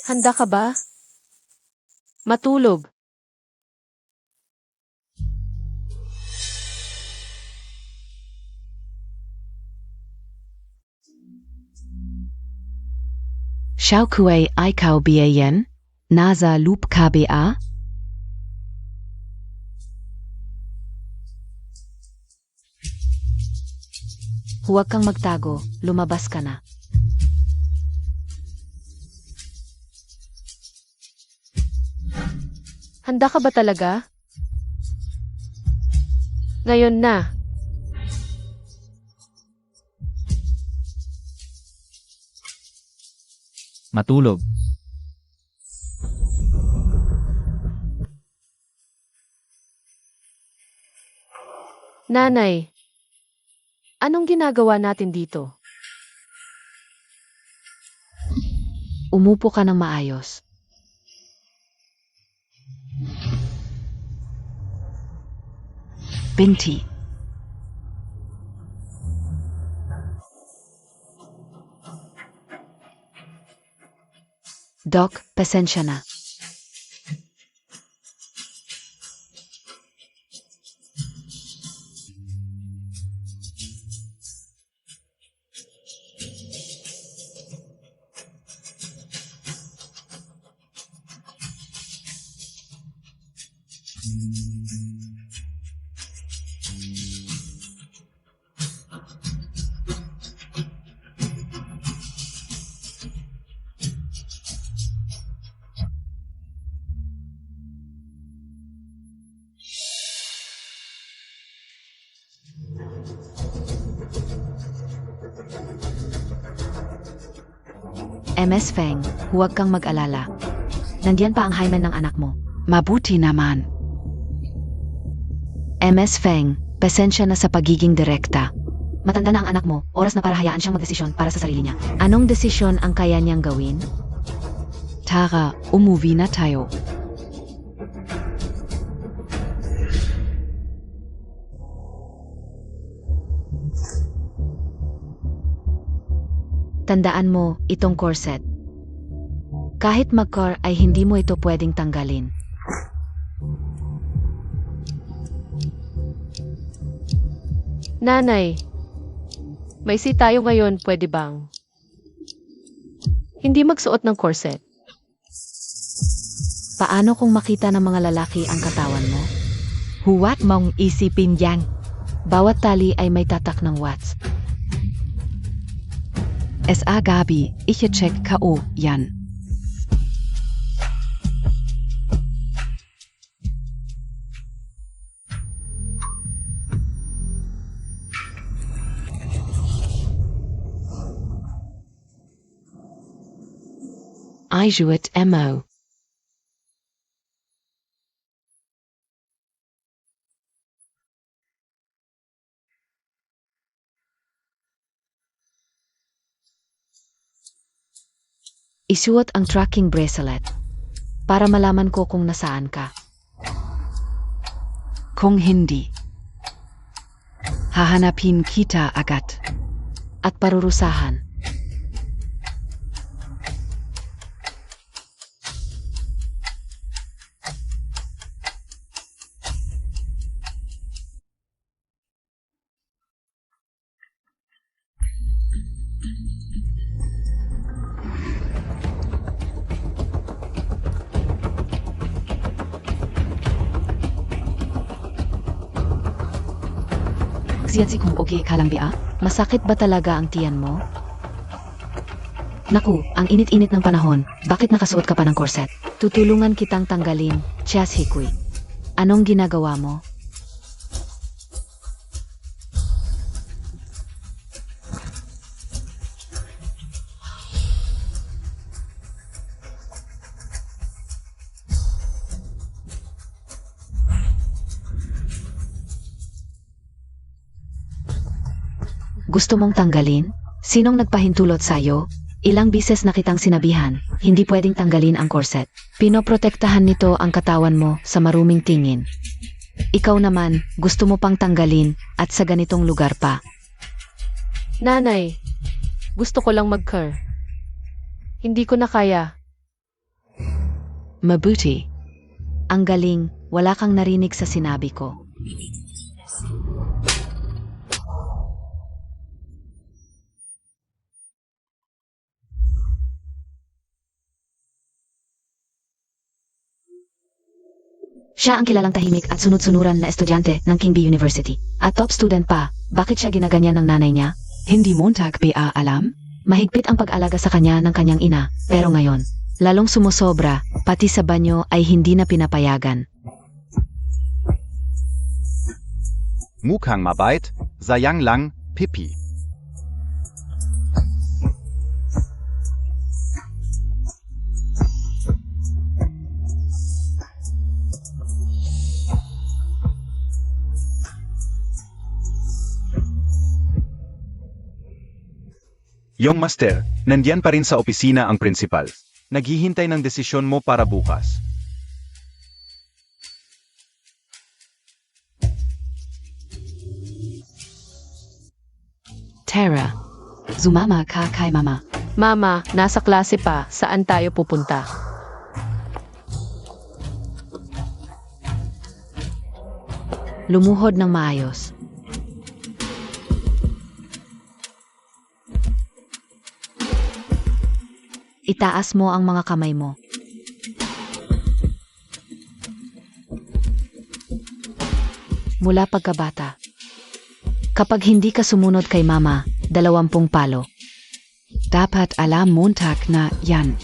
Handa ka ba? Matulog. Xiaokuei Aikau Biayen, Nasa Loop KBA? Huwag kang magtago, lumabas ka na. Handa ka ba talaga? Ngayon na. Matulog. Nanay, anong ginagawa natin dito? Umupo ka ng maayos. Binti. Doc, pasensya na. MS Feng, huwag kang mag-alala. Nandiyan pa ang hymen ng anak mo. Mabuti naman. MS Feng, pasensya na sa pagiging direkta. Matanda na ang anak mo, oras na para hayaan siyang magdesisyon para sa sarili niya. Anong desisyon ang kaya niyang gawin? Tara, umuwi na tayo. Tandaan mo, itong corset. Kahit mag-car ay hindi mo ito pwedeng tanggalin. Nanay, may si tayo ngayon, pwede bang? Hindi magsuot ng corset. Paano kung makita ng mga lalaki ang katawan mo? Huwag mong isipin yan. Bawat tali ay may tatak ng watts. SA Gabi, i-check ko yan. Ijuit mo. Isuot ang tracking bracelet para malaman ko kung nasaan ka. Kung hindi, hahanapin kita agad at parurusahan. Siyansi kung okay ka lang bia? Masakit ba talaga ang tiyan mo? Naku, ang init-init ng panahon. Bakit nakasuot ka pa ng corset? Tutulungan kitang tanggalin, Chas Hikui. Anong ginagawa mo? Gusto mong tanggalin? Sinong nagpahintulot sa'yo? Ilang bises na kitang sinabihan, hindi pwedeng tanggalin ang corset. Pinoprotektahan nito ang katawan mo sa maruming tingin. Ikaw naman, gusto mo pang tanggalin at sa ganitong lugar pa. Nanay, gusto ko lang mag-car. Hindi ko na kaya. Mabuti. Ang galing, wala kang narinig sa sinabi ko. Siya ang kilalang tahimik at sunod-sunuran na estudyante ng King B University. At top student pa, bakit siya ginaganyan ng nanay niya? Hindi mo alam? Mahigpit ang pag-alaga sa kanya ng kanyang ina, pero ngayon, lalong sumusobra, pati sa banyo ay hindi na pinapayagan. Mukhang mabait, sayang lang, Pipi. Yung master, nandiyan pa rin sa opisina ang principal. Naghihintay ng desisyon mo para bukas. Tara, sumama ka kay mama. Mama, nasa klase pa. Saan tayo pupunta? Lumuhod ng maayos. Itaas mo ang mga kamay mo. Mula pagkabata. Kapag hindi ka sumunod kay mama, 20 palo. Dapat alam montak na yan.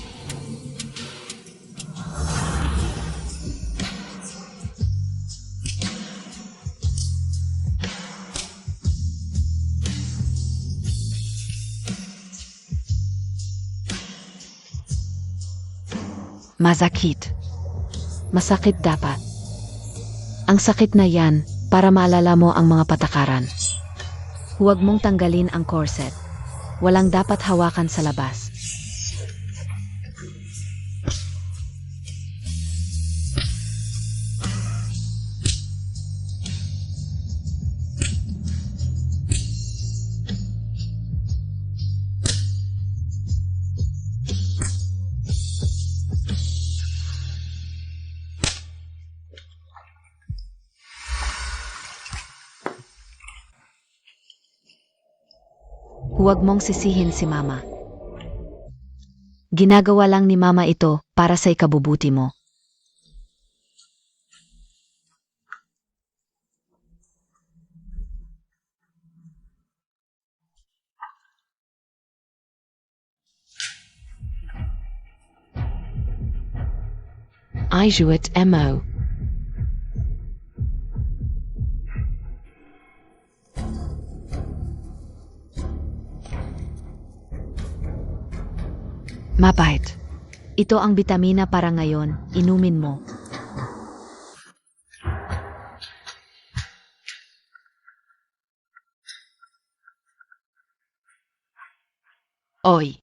Masakit. Masakit dapat. Ang sakit na yan, para maalala mo ang mga patakaran. Huwag mong tanggalin ang corset. Walang dapat hawakan sa labas. Huwag mong sisihin si mama. Ginagawa lang ni mama ito para sa ikabubuti mo. Ijuit mo. Mabait. Ito ang bitamina para ngayon, inumin mo. Oy.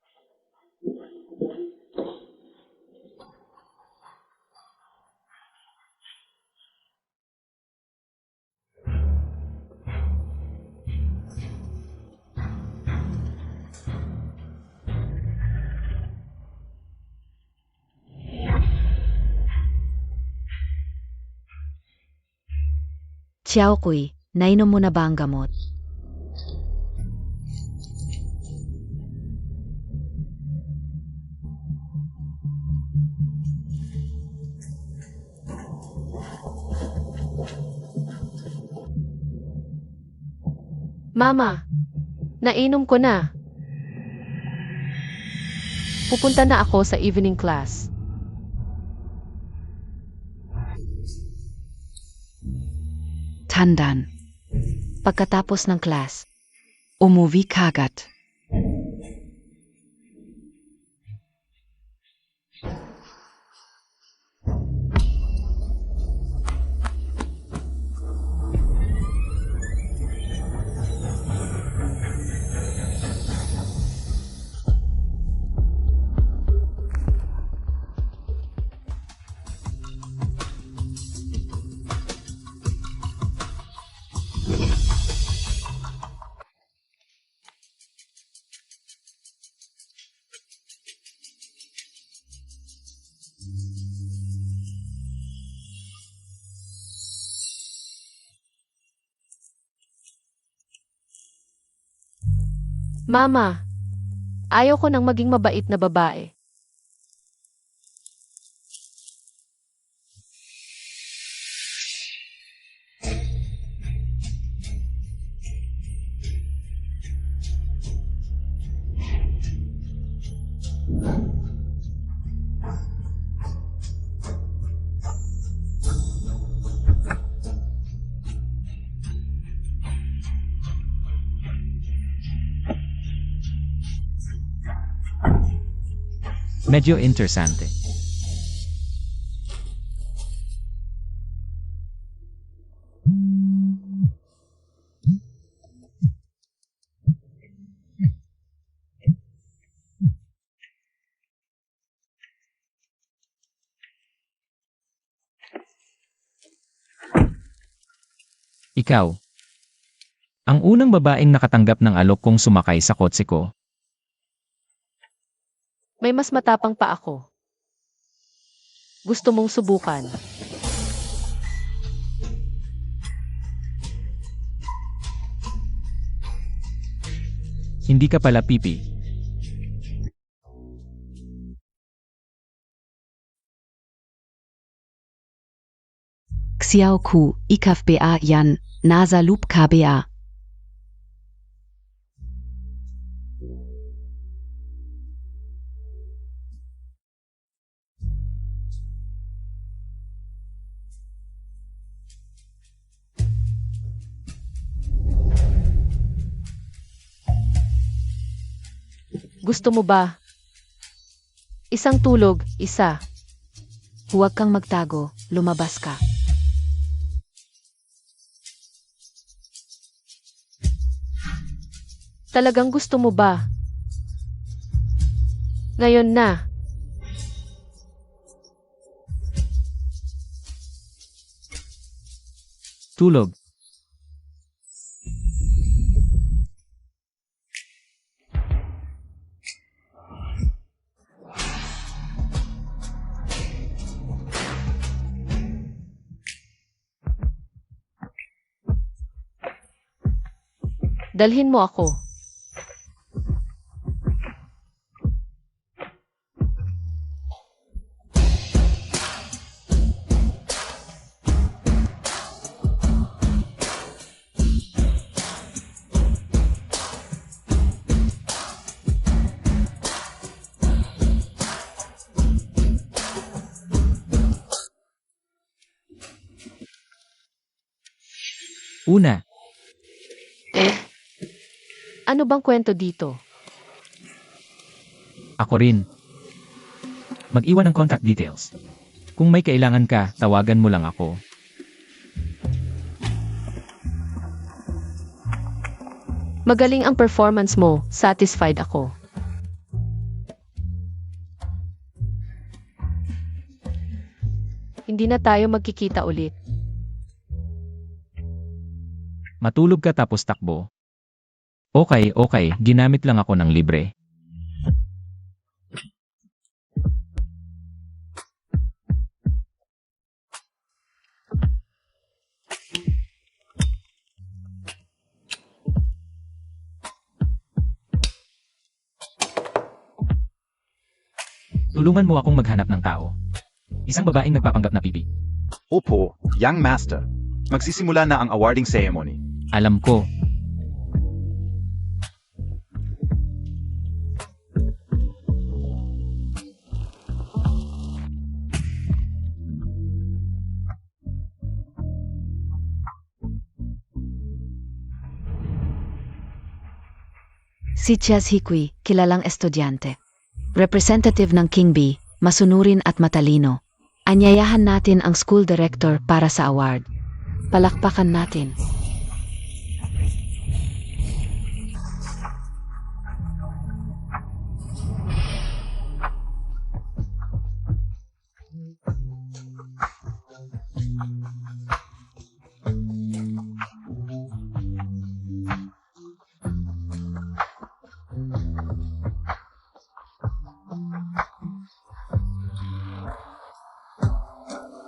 Xiao Kui, nainom mo na ba ang gamot? Mama, nainom ko na. Pupunta na ako sa evening class. Tandaan. Pagkatapos ng class, umuwi kagad. Mama, ayaw ko nang maging mabait na babae. Medyo interesante. Ikaw. Ang unang babaeng nakatanggap ng alok kong sumakay sa kotse ko. May mas matapang pa ako. Gusto mong subukan. Hindi ka pala pipi. Xiao Ku, IKFBA Yan, NASA Loop KBA. Gusto mo ba? Isang tulog, isa. Huwag kang magtago, lumabas ka. Talagang gusto mo ba? Ngayon na. Tulog. Dalhin mo ako. Una. Ano bang kwento dito? Ako rin. Mag-iwan ng contact details. Kung may kailangan ka, tawagan mo lang ako. Magaling ang performance mo, satisfied ako. Hindi na tayo magkikita ulit. Matulog ka tapos takbo. Okay, ginamit lang ako ng libre. Tulungan mo akong maghanap ng tao. Isang babaeng nagpapanggap na pipi. Opo, young master. Magsisimula na ang awarding ceremony. Alam ko. Si Chiaz Hikwi, kilalang estudyante. Representative ng King Bee, masunurin at matalino. Anyayahan natin ang school director para sa award. Palakpakan natin.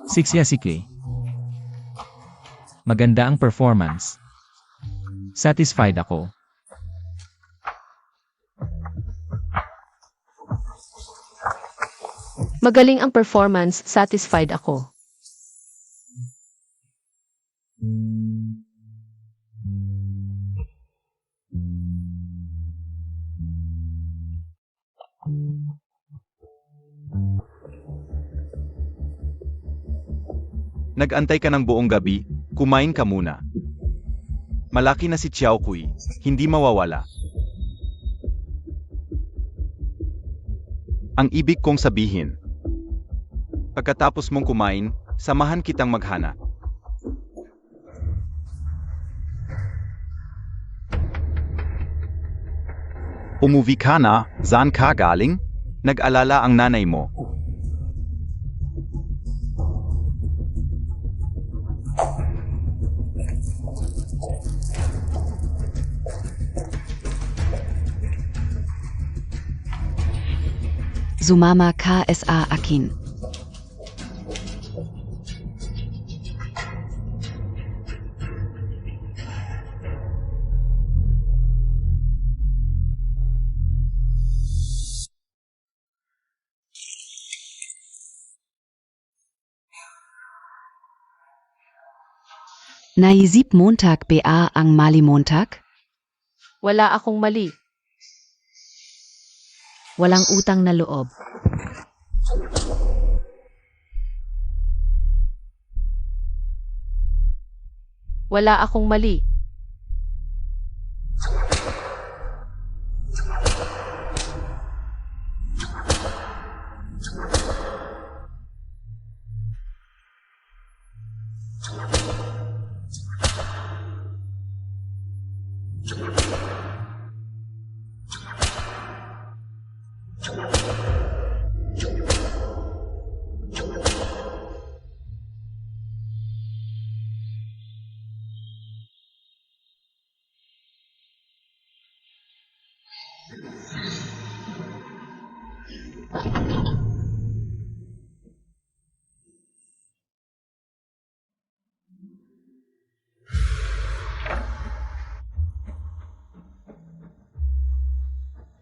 Siksiyasike. Maganda ang performance. Satisfied ako. Magaling ang performance, satisfied ako. Nag-antay ka ng buong gabi, kumain ka muna. Malaki na si Xiao Kui, hindi mawawala. Ang ibig kong sabihin, pagkatapos mong kumain, samahan kitang maghana. Umuwi ka na, saan ka galing? Nag-alala ang nanay mo. Sumama ka sa akin. Naisip Montag ba ang mali Montag? Wala akong mali. Walang utang na loob. Wala akong mali.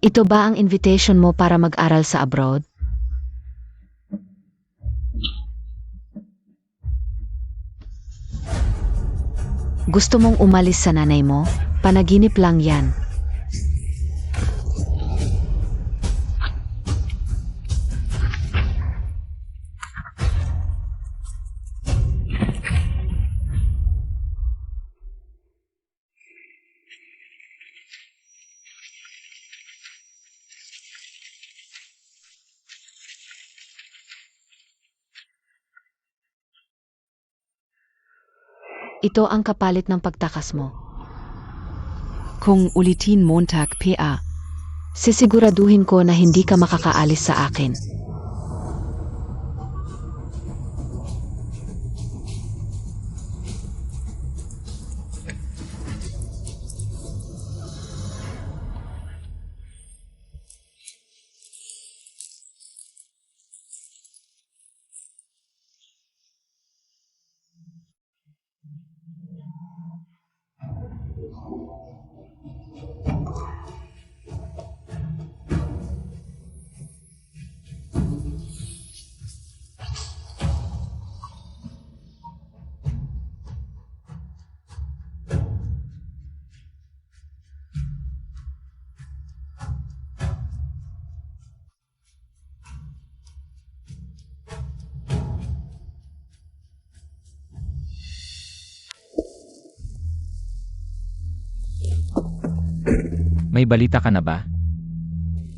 Ito ba ang invitation mo para mag-aral sa abroad? Gusto mong umalis sa nanay mo? Panaginip lang yan. Ito ang kapalit ng pagtakas mo. Kung ulitin Montag pa, sisiguraduhin ko na hindi ka makakaalis sa akin. May balita ka na ba?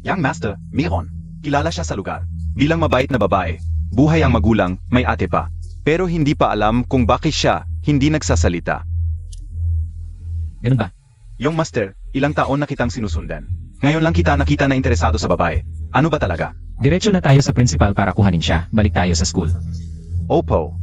Young Master, Miron. Kilala siya sa lugar. Bilang mabait na babae. Buhay ang magulang, may ate pa. Pero hindi pa alam kung bakit siya hindi nagsasalita. Ganun ba? Young Master, ilang taon na kitang sinusundan. Ngayon lang kita nakita na interesado sa babae. Ano ba talaga? Diretso na tayo sa principal para kuhanin siya. Balik tayo sa school. Opo.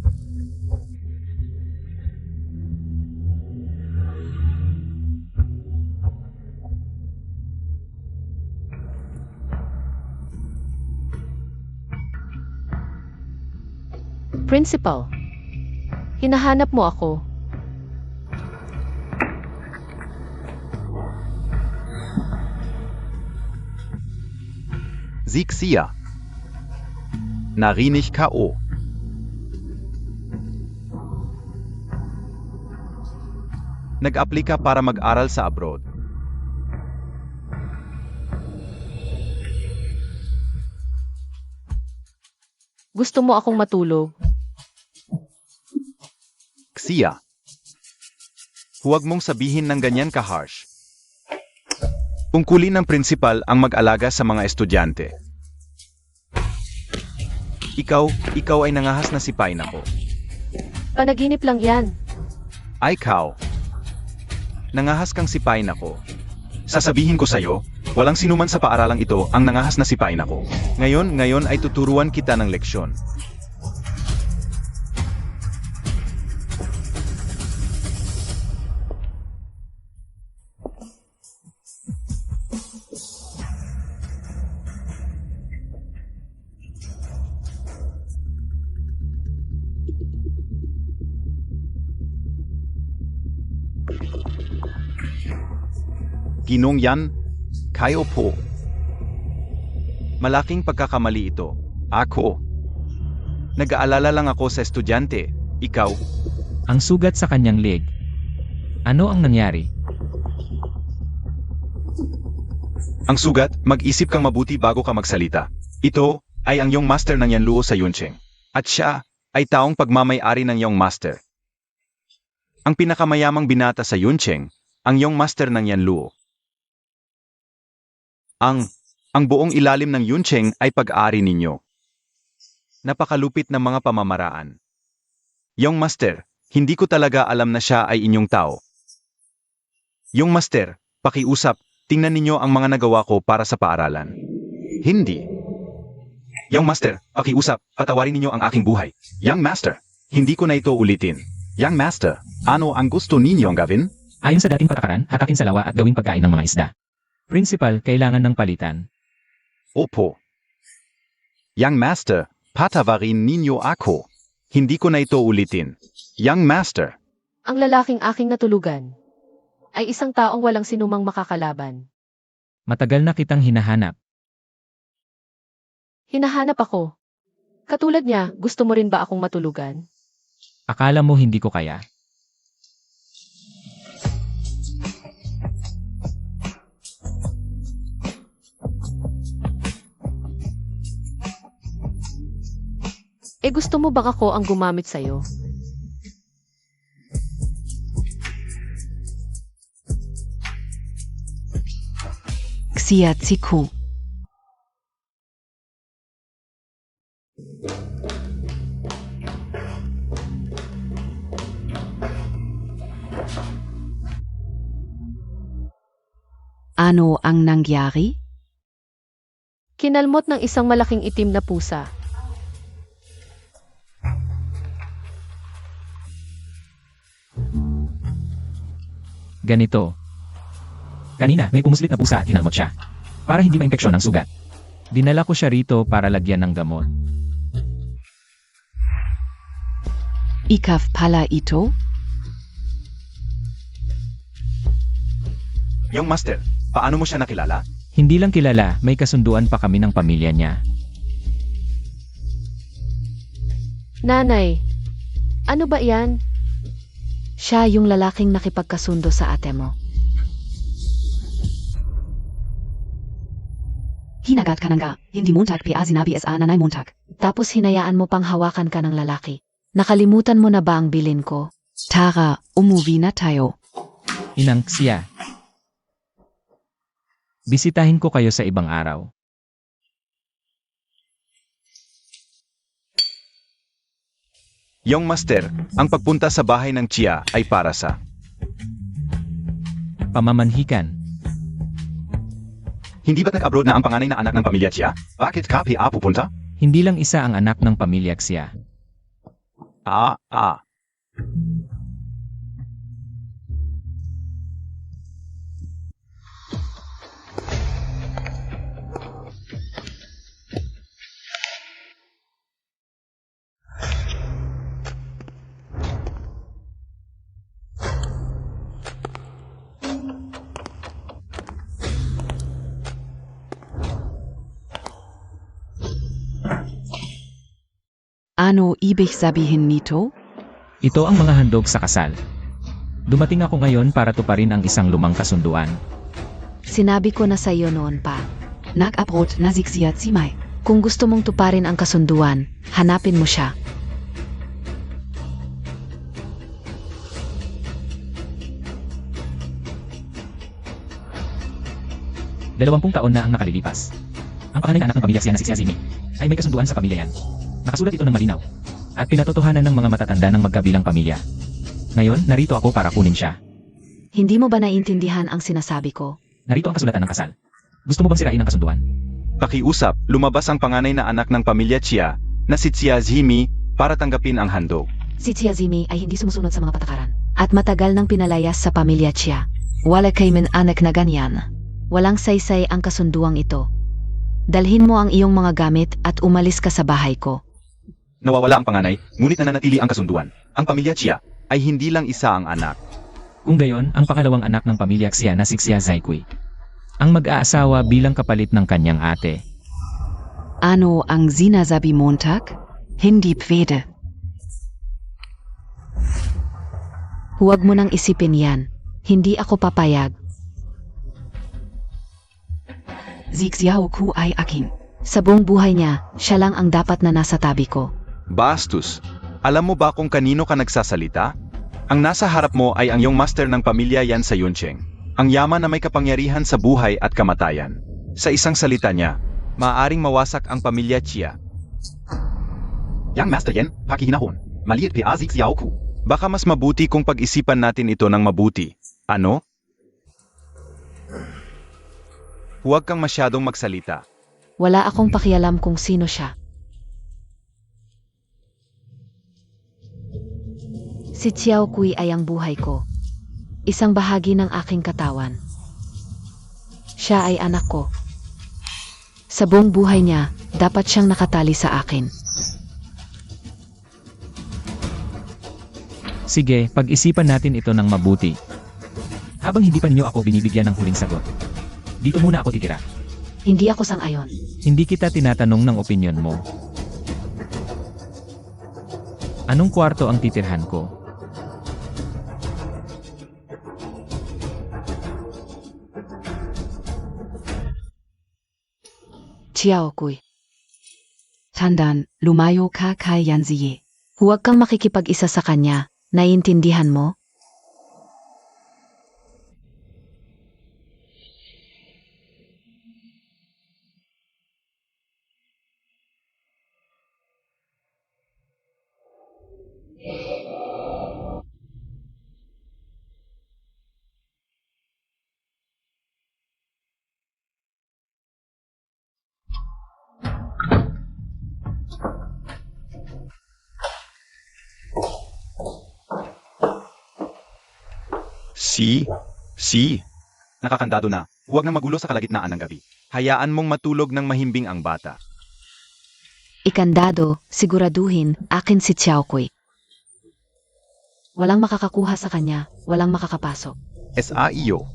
Principal, hinahanap mo ako. Zixia. Narinig K.O. Nag-aplika para mag-aral sa abroad. Gusto mo akong matulog? Xia. Huwag mong sabihin ng ganyan ka-harsh. Tungkulin ng prinsipal ang mag-alaga sa mga estudyante. Ikaw ay nangahas na sipain ako. Panaginip lang yan. Ay ikaw. Nangahas kang sipain ako. Sasabihin ko sa'yo, walang sinuman sa paaralang ito ang nangahas na sipain ako. Ngayon ay tuturuan kita ng leksyon. Ginong yan, kayo po. Malaking pagkakamali ito. Ako. Nag-aalala lang ako sa estudyante. Ikaw. Ang sugat sa kanyang leg. Ano ang nangyari? Ang sugat, mag-isip kang mabuti bago ka magsalita. Ito ay ang iyong master ng Yanluo sa Yuncheng. At siya ay taong pagmamay-ari ng iyong master. Ang pinakamayamang binata sa Yuncheng, ang iyong master ng Yanluo. Ang buong ilalim ng Yuncheng ay pag-ari ninyo. Napakalupit ng mga pamamaraan. Yung master, hindi ko talaga alam na siya ay inyong tao. Yung master, pakiusap, tingnan ninyo ang mga nagawa ko para sa paaralan. Hindi. Yung master, pakiusap, patawarin ninyo ang aking buhay. Young master, hindi ko na ito ulitin. Young master, ano ang gusto ninyong gawin? Ayon sa dating patakaran, hatakin sa lawa at gawing pagkain ng mga isda. Principal, kailangan ng palitan. Opo. Young master, patawarin ninyo ako. Hindi ko na ito ulitin. Young master. Ang lalaking aking natulugan ay isang taong walang sinumang makakalaban. Matagal na kitang hinahanap. Hinahanap ako. Katulad niya, gusto mo rin ba akong matulugan? Akala mo hindi ko kaya? Gusto mo bang ako ang gumamit sa'yo? Xia Ziku. Ano ang nangyari? Kinalmot ng isang malaking itim na pusa. Ganito. Kanina, may pumuslit na pusa at hinalmot siya. Para hindi ma-impeksyon ang sugat. Dinala ko siya rito para lagyan ng gamot. Ikaw pala ito? Yung master, paano mo siya nakilala? Hindi lang kilala, may kasunduan pa kami ng pamilya niya. Nanay, ano ba yan? Siya yung lalaking nakipagkasundo sa ate mo. Hinagat ka nga, hindi muntag pia sinabi sa nanay muntag. Tapos hinayaan mo pang hawakan ka ng lalaki. Nakalimutan mo na ba ang bilin ko? Tara, umuwi na tayo. Inang Xia. Bisitahin ko kayo sa ibang araw. Yung master, ang pagpunta sa bahay ng Chia ay para sa Pamamanhikan. Hindi ba't nag-abroad na ang panganay na anak ng pamilya Chia? Bakit ka pia pupunta? Hindi lang isa ang anak ng pamilya Xia. Ah. Ano ibig sabihin nito? Ito ang mga handog sa kasal. Dumating ako ngayon para tuparin ang isang lumang kasunduan. Sinabi ko na sa iyo noon pa. Nag-abroad na siya si Mai. Kung gusto mong tuparin ang kasunduan, hanapin mo siya. Dalawampung taon na ang nakalilipas. Ang panganay na anak ng pamilya siya na si Zimi ay may kasunduan sa pamilya yan. Nakasulat ito ng malinaw. At pinatotohanan ng mga matatanda ng magkabilang pamilya. Ngayon, narito ako para kunin siya. Hindi mo ba naiintindihan ang sinasabi ko? Narito ang kasulatan ng kasal. Gusto mo bang sirain ang kasunduan? Pakiusap, lumabas ang panganay na anak ng pamilya Chia, na si Zimi, para tanggapin ang handog. Si Zimi ay hindi sumusunod sa mga patakaran. At matagal nang pinalayas sa pamilya Chia. Wala kayman anak na ganyan. Walang saysay ang kasunduang ito. Dalhin mo ang iyong mga gamit at umalis ka sa bahay ko. Nawawala ang panganay, ngunit nananatili ang kasunduan. Ang pamilya Chia ay hindi lang isa ang anak. Kung gayon, ang pangalawang anak ng pamilya Xia na si Xia Zaikui. Ang mag-aasawa bilang kapalit ng kanyang ate. Ano ang sinasabi Montag? Hindi pwede. Huwag mo nang isipin yan. Hindi ako papayag. Si Xiaoku ay akin. Sa buong buhay niya, siya lang ang dapat na nasa tabi ko. Bastos, alam mo ba kung kanino ka nagsasalita? Ang nasa harap mo ay ang iyong master ng pamilya yan sa Yuncheng. Ang yaman na may kapangyarihan sa buhay at kamatayan. Sa isang salita niya, maaaring mawasak ang pamilya Chia. Yang master yan, pakihinahon. Maliit pa si Xiaoku. Baka mas mabuti kung pag-isipan natin ito ng mabuti. Ano? Huwag kang masyadong magsalita. Wala akong pakialam kung sino siya. Si Xiao Kui ay ang buhay ko. Isang bahagi ng aking katawan. Siya ay anak ko. Sa buong buhay niya, dapat siyang nakatali sa akin. Sige, pag-isipan natin ito ng mabuti. Habang hindi pa ninyo ako binibigyan ng huling sagot. Dito muna ako titira. Hindi ako sang-ayon. Hindi kita tinatanong ng opinyon mo. Anong kwarto ang titirhan ko? Xiao Kui. Tandaan, lumayo ka kay Yanziye. Huwag kang makikipag-isa sa kanya. Naiintindihan mo? Nakakandado na. Huwag nang magulo sa kalagitnaan ng gabi. Hayaan mong matulog ng mahimbing ang bata. Ikandado, siguraduhin, akin si Xiao Kui. Walang makakakuha sa kanya, walang makakapasok. Sa iyo.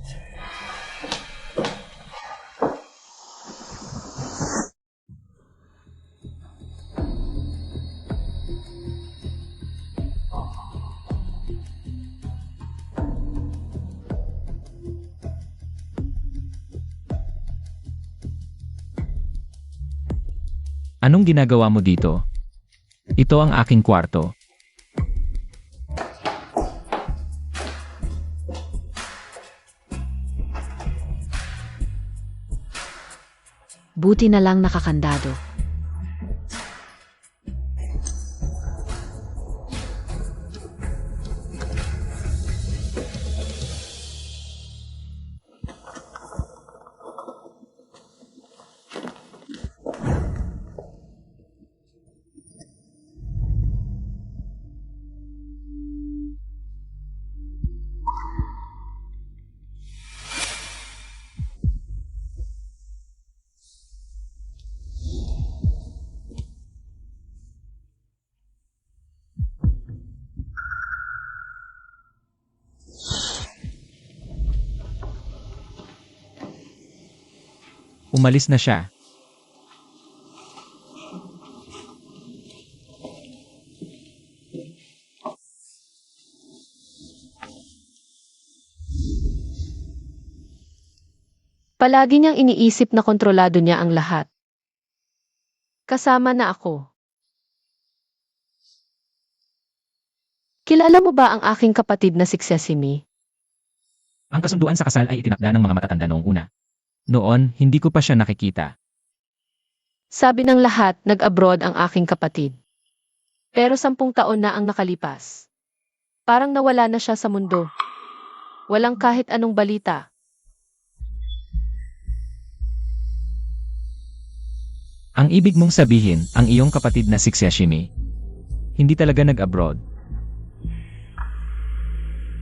Anong ginagawa mo dito? Ito ang aking kwarto. Buti na lang nakakandado. Umalis na siya. Palagi niyang iniisip na kontrolado niya ang lahat. Kasama na ako. Kilala mo ba ang aking kapatid na si Sesame? Ang kasunduan sa kasal ay itinakda ng mga matatanda noong una. Noon, hindi ko pa siya nakikita. Sabi ng lahat, nag-abroad ang aking kapatid. Pero 10 taon na ang nakalipas. Parang nawala na siya sa mundo. Walang kahit anong balita. Ang ibig mong sabihin, ang iyong kapatid na si Sesame, hindi talaga nag-abroad.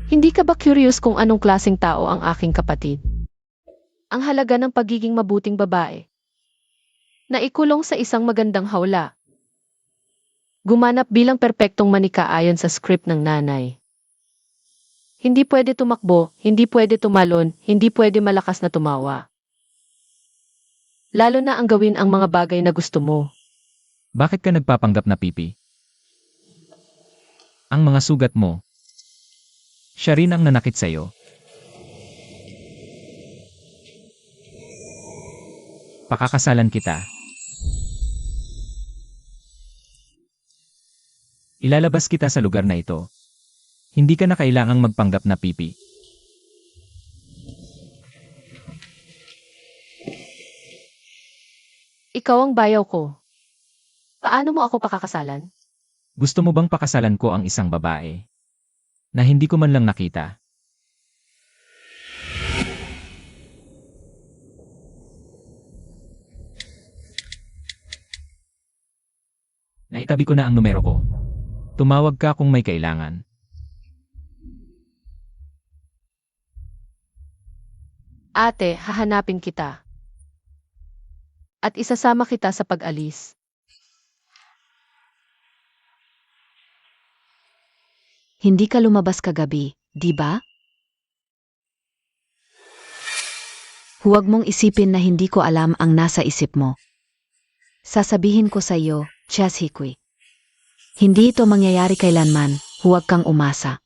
Hindi ka ba curious kung anong klaseng tao ang aking kapatid? Ang halaga ng pagiging mabuting babae. Naikulong sa isang magandang hawla. Gumanap bilang perpektong manika ayon sa script ng nanay. Hindi pwede tumakbo, hindi pwede tumalon, hindi pwede malakas na tumawa. Lalo na ang gawin ang mga bagay na gusto mo. Bakit ka nagpapanggap na pipi? Ang mga sugat mo. Siya rin ang nanakit sa'yo. Pakakasalan kita. Ilalabas kita sa lugar na ito. Hindi ka na kailangang magpanggap na pipi. Ikaw ang bayaw ko. Paano mo ako pakakasalan? Gusto mo bang pakasalan ko ang isang babae na hindi ko man lang nakita? Naitabi ko na ang numero ko. Tumawag ka kung may kailangan. Ate, hahanapin kita. At isasama kita sa pag-alis. Hindi ka lumabas kagabi, di ba? Huwag mong isipin na hindi ko alam ang nasa isip mo. Sasabihin ko sa iyo, Cheshikui. Hindi ito mangyayari kailanman, huwag kang umasa.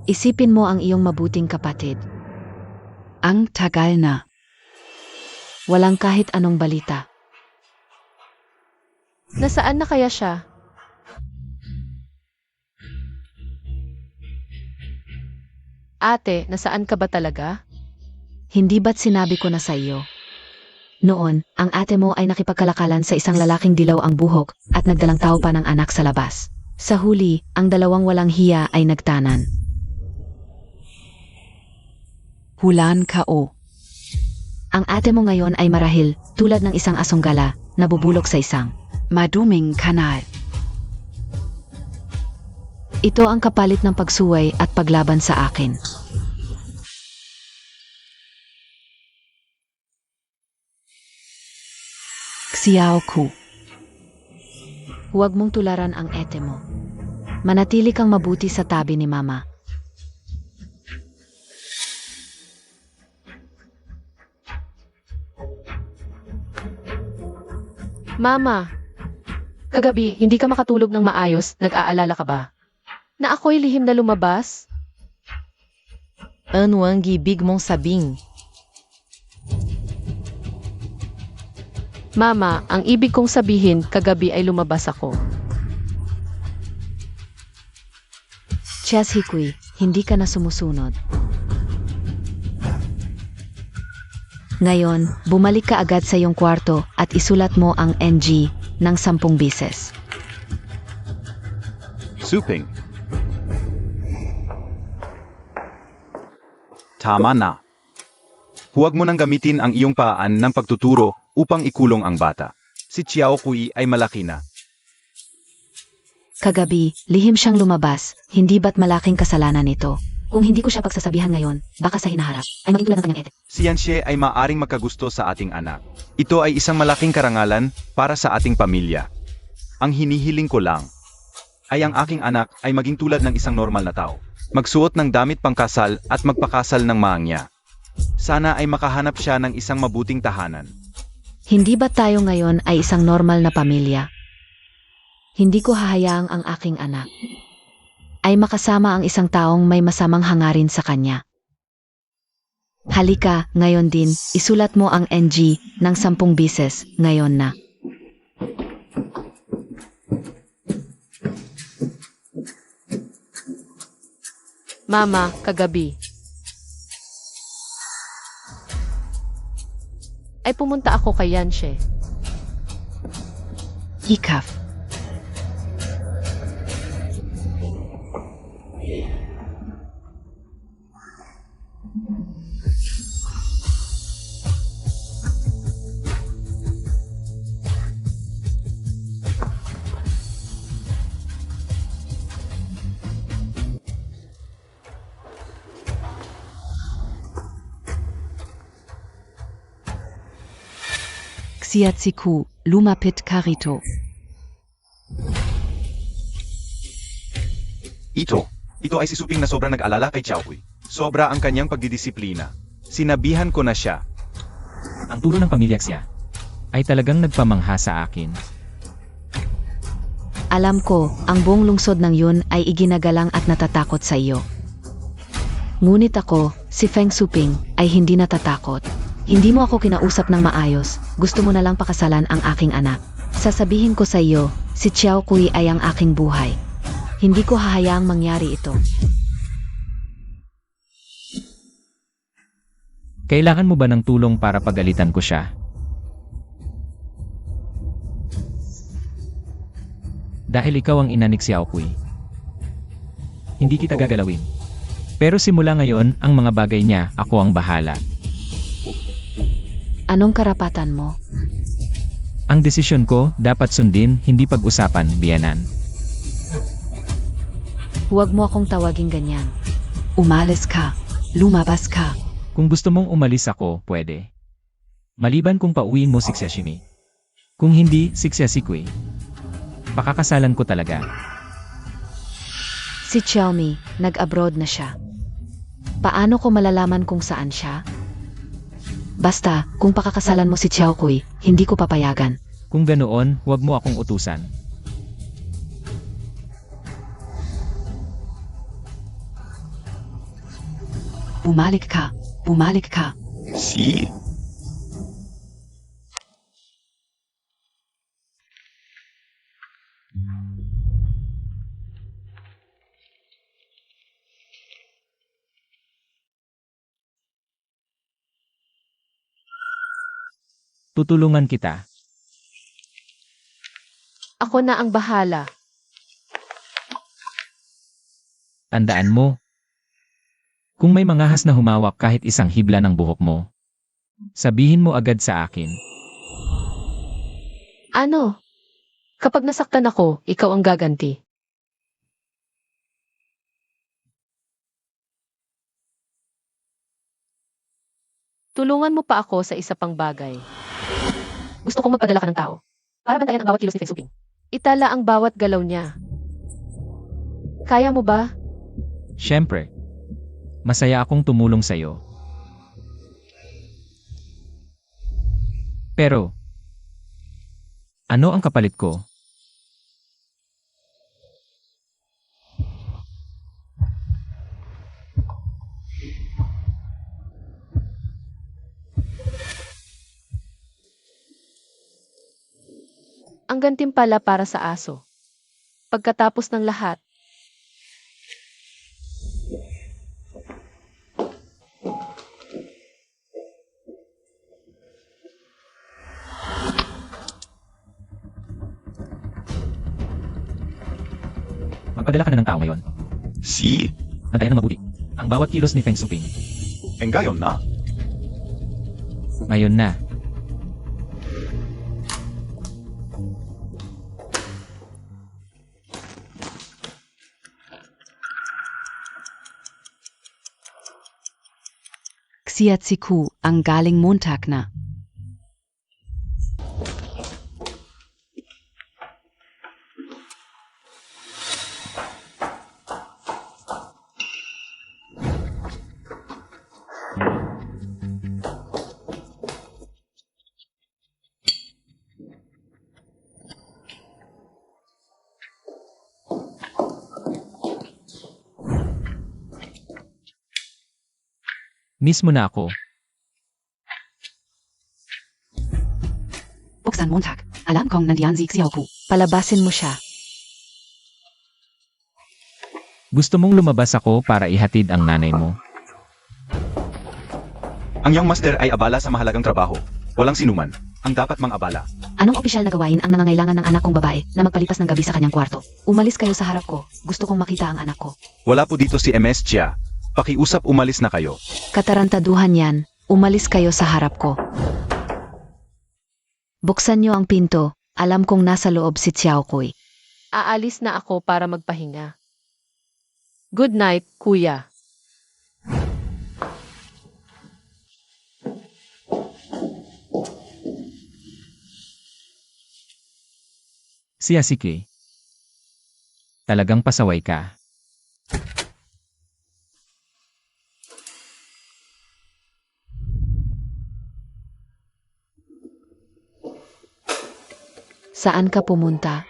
Isipin mo ang iyong mabuting kapatid. Ang tagal na. Walang kahit anong balita. Nasaan na kaya siya? Ate, nasaan ka ba talaga? Hindi ba't sinabi ko na sa iyo? Noon, ang ate mo ay nakipagkalakalan sa isang lalaking dilaw ang buhok at nagdalang tao pa ng anak sa labas. Sa huli, ang dalawang walang hiya ay nagtanan. Hulan kao. Ang ate mo ngayon ay marahil, tulad ng isang asong gala, nabubulok sa isang. Maduming kanal. Ito ang kapalit ng pagsuway at paglaban sa akin. Xiao ku. Huwag mong tularan ang ete mo. Manatili kang mabuti sa tabi ni Mama. Mama, kagabi hindi ka makatulog ng maayos, nag-aalala ka ba? Na ako'y lihim na lumabas? Ano ang ibig mong sabihin? Mama, ang ibig kong sabihin, kagabi ay lumabas ako. Cheshikui, hindi ka na sumusunod. Ngayon, bumalik ka agad sa iyong kwarto at isulat mo ang NG ng 10 beses. Suping. Tama na. Huwag mo nang gamitin ang iyong paan ng pagtuturo upang ikulong ang bata. Si Chiao Kui ay malaki na. Kagabi, lihim siyang lumabas, hindi ba't malaking kasalanan ito? Kung hindi ko siya pagsasabihan ngayon, baka sa hinaharap ay maging tulad ng kanyang ete. Si Yanxie ay maaring magkagusto sa ating anak. Ito ay isang malaking karangalan para sa ating pamilya. Ang hinihiling ko lang ay ang aking anak ay maging tulad ng isang normal na tao. Magsuot ng damit pangkasal at magpakasal ng maangya. Sana ay makahanap siya ng isang mabuting tahanan. Hindi ba tayo ngayon ay isang normal na pamilya? Hindi ko hahayaang ang aking anak ay makasama ang isang taong may masamang hangarin sa kanya. Halika, ngayon din, isulat mo ang NG ng 10 bises, ngayon na. Mama, kagabi. Ay pumunta ako kay Yanshe. Hikaf. Xiatsiku, lumapit karito. Ito ay si Suping na sobrang nag-alala kay Xiaohui. Sobra ang kanyang pagdidisiplina. Sinabihan ko na siya. Ang turo ng pamilya Xia ay talagang nagpamangha sa akin. Alam ko, ang buong lungsod ng yun ay iginagalang at natatakot sa iyo. Ngunit ako, si Feng Suping, ay hindi natatakot. Hindi mo ako kinausap ng maayos, gusto mo na lang pakasalan ang aking anak. Sasabihin ko sa iyo, si Xiao Kui ay ang aking buhay. Hindi ko hahayaang mangyari ito. Kailangan mo ba ng tulong para pagalitan ko siya? Dahil ikaw ang ina ni Xiaokui. Hindi kita gagalawin. Pero simula ngayon, ang mga bagay niya, ako ang bahala. Anong karapatan mo? Ang desisyon ko, dapat sundin, hindi pag-usapan, biyanan. Huwag mo akong tawaging ganyan. Umalis ka. Lumabas ka. Kung gusto mong umalis ako, pwede. Maliban kung pauwiin mo si Xiaomi. Kung hindi, si Xiaoqui. Pakakasalan ko talaga. Si Xiaomi, nag-abroad na siya. Paano ko malalaman kung saan siya? Basta, kung pakakasalan mo si Xiao Kui, hindi ko papayagan. Kung ganoon, huwag mo akong utusan. Bumalik ka. Bumalik ka. Si? Tutulungan kita. Ako na ang bahala. Tandaan mo. Kung may mangahas na humawak kahit isang hibla ng buhok mo, sabihin mo agad sa akin. Ano? Kapag nasaktan ako, ikaw ang gaganti. Tulungan mo pa ako sa isa pang bagay. Gusto kong magpadala ka ng tao para bantayan ang bawat kilos ni Feng Suping. Itala ang bawat galaw niya. Kaya mo ba? Siyempre. Masaya akong tumulong sa'yo. Pero, ano ang kapalit ko? Ang gantimpala para sa aso. Pagkatapos ng lahat, Magpadala ka na ng tao ngayon. Si? Bantayan ng mabuti. Ang bawat kilos ni Feng Suping. Ngayon na. Ngayon na. Xiatsiku, ang galing Montag na. Miss mo na ako. Buksan Montag. Alam kong nandiyan si Xiaoku. Palabasin mo siya. Gusto mong lumabas ako para ihatid ang nanay mo. Ang young master ay abala sa mahalagang trabaho. Walang sinuman ang dapat mang abala. Anong opisyal na gawain ang nangangailangan ng anak kong babae na magpalipas ng gabi sa kanyang kwarto? Umalis kayo sa harap ko. Gusto kong makita ang anak ko. Wala po dito si MS Chia. Pakiusap umalis na kayo. Katarantaduhan yan. Umalis kayo sa harap ko. Buksan niyo ang pinto. Alam kong nasa loob si Xiaokuy. Aalis na ako para magpahinga. Good night, kuya. Si Asike. Talagang pasaway ka. Saan ka pumunta?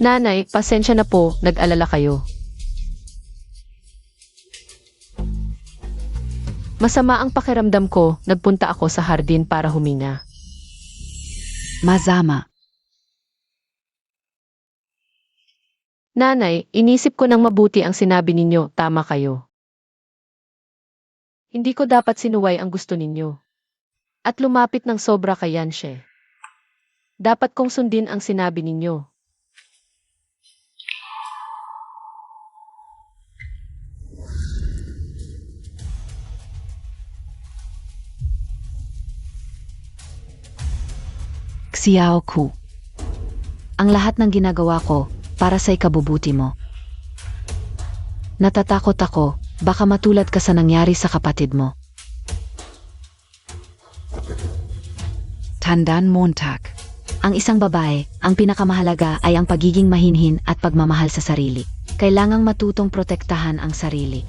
Nanay, pasensya na po, nag-alala kayo. Masama ang pakiramdam ko, nagpunta ako sa hardin para huminga. Masama. Nanay, inisip ko ng mabuti ang sinabi ninyo, tama kayo. Hindi ko dapat sinuway ang gusto ninyo. At lumapit ng sobra kay Yanshe. Dapat kong sundin ang sinabi ninyo. Xiaoku. Ang lahat ng ginagawa ko para sa ikabubuti mo. Natatakot ako, baka matulad ka sa nangyari sa kapatid mo. Tandaan Montag. Ang isang babae, ang pinakamahalaga ay ang pagiging mahinhin at pagmamahal sa sarili. Kailangang matutong protektahan ang sarili.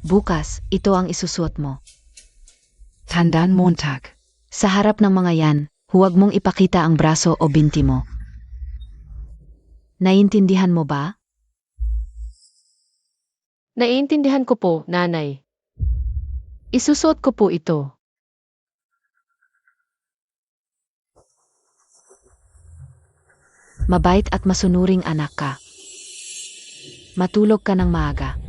Bukas, ito ang isusuot mo. Tandaan Montag. Sa harap ng mga yan, huwag mong ipakita ang braso o binti mo. Naiintindihan mo ba? Naiintindihan ko po, nanay. Isusuot ko po ito. Mabait at masunuring anak ka. Matulog ka ng maaga.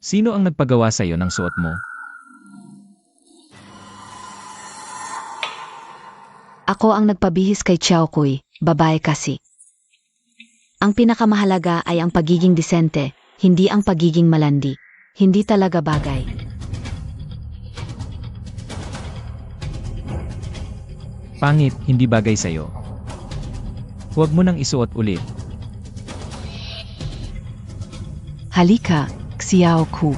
Sino ang nagpagawa sa'yo ng suot mo? Ako ang nagpabihis kay Xiaokuy, babae kasi. Ang pinakamahalaga ay ang pagiging disente, hindi ang pagiging malandi. Hindi talaga bagay. Pangit, hindi bagay sa'yo. Huwag mo nang isuot ulit. Halika, Xiaoku.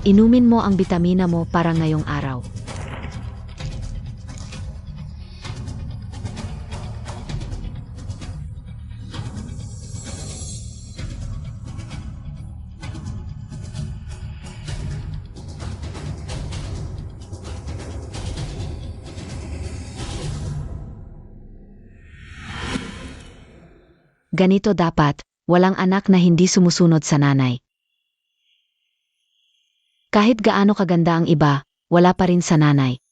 Inumin mo ang bitamina mo para ngayong araw. Ganito dapat, walang anak na hindi sumusunod sa nanay. Kahit gaano kaganda ang iba, wala pa rin sa nanay.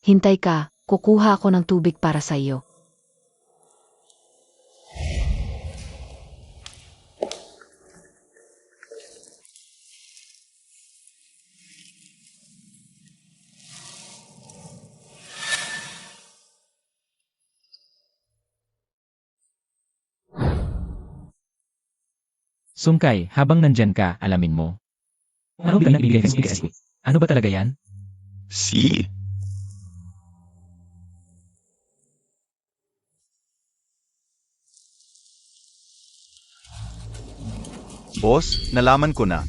Hintay ka, kukuha ako ng tubig para sa iyo. Sungkay, habang nandyan ka, alamin mo. Ano biglang ibigay kay Squid? Ano ba talaga yan? Si. Boss, nalaman ko na.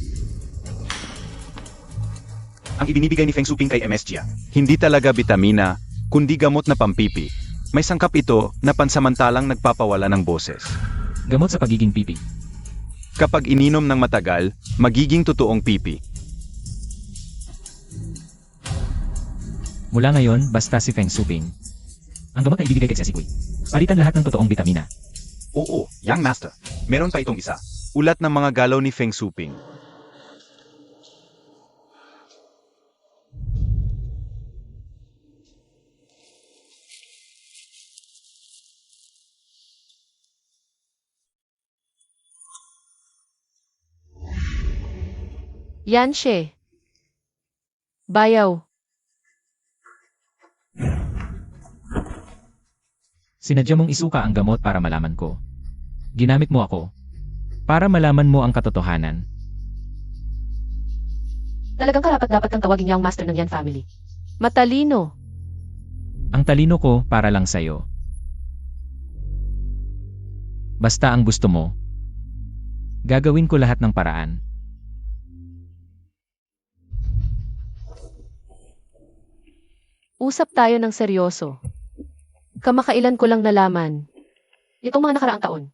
Ang ibinibigay ni Feng Suping kay MS Jia. Hindi talaga bitamina, kundi gamot na pampipi. May sangkap ito na pansamantalang nagpapawala ng boses. Gamot sa pagiging pipi. Kapag ininom ng matagal, magiging totoong pipi. Mula ngayon, basta si Feng Suping. Ang gamot na ibibigay kay Squid. Palitan lahat ng totoong bitamina. Oo, Young Master. Meron pa itong isa. Ulat ng mga galaw ni Feng Suping. Yan siya. Bayaw. Sinadya mong isuka ang gamot para malaman ko. Ginamit mo ako. Para malaman mo ang katotohanan. Talagang karapat-dapat kang tawagin Young Master ng Yan family. Matalino. Ang talino ko para lang sa'yo. Basta ang gusto mo. Gagawin ko lahat ng paraan. Usap tayo ng seryoso. Kamakailan ko lang nalaman. Itong mga nakaraang taon.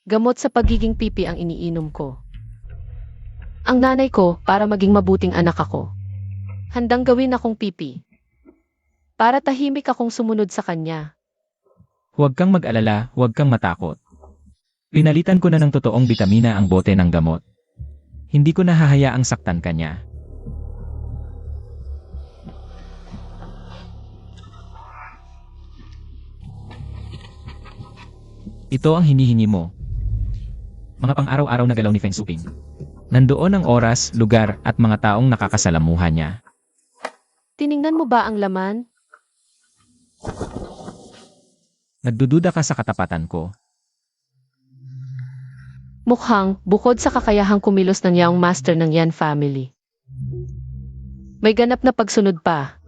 Gamot sa pagiging pipi ang iniinom ko. Ang nanay ko para maging mabuting anak ako. Handang gawin akong pipi. Para tahimik akong sumunod sa kanya. Huwag kang mag-alala, huwag kang matakot. Pinalitan ko na ng totoong bitamina ang bote ng gamot. Hindi ko nahahayaang saktan kanya. Ito ang hinihingi mo. Mga pang-araw-araw na galaw ni Feng Suping. Nandoon ang oras, lugar at mga taong nakakasalamuha niya. Tiningnan mo ba ang laman? Nagdududa ka sa katapatan ko. Mukhang, bukod sa kakayahang kumilos ng Young Master ng Yan family. May ganap na pagsunod pa.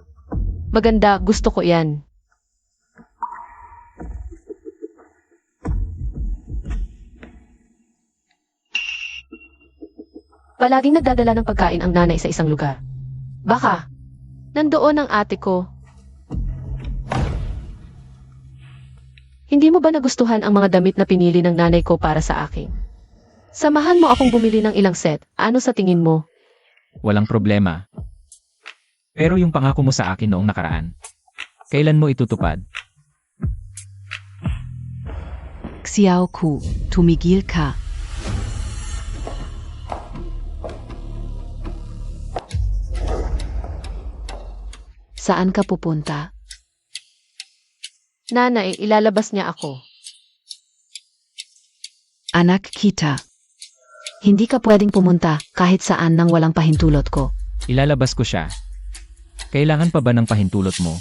Maganda, gusto ko yan. Palaging nagdadala ng pagkain ang nanay sa isang lugar. Baka, nandoon ang ate ko. Hindi mo ba nagustuhan ang mga damit na pinili ng nanay ko para sa akin? Samahan mo akong bumili ng ilang set. Ano sa tingin mo? Walang problema. Pero yung pangako mo sa akin noong nakaraan, kailan mo itutupad? Xiao Ku, tumigil ka. Saan ka pupunta? Nanay, ilalabas niya ako. Anak kita. Hindi ka pwedeng pumunta kahit saan nang walang pahintulot ko. Ilalabas ko siya. Kailangan pa ba ng pahintulot mo?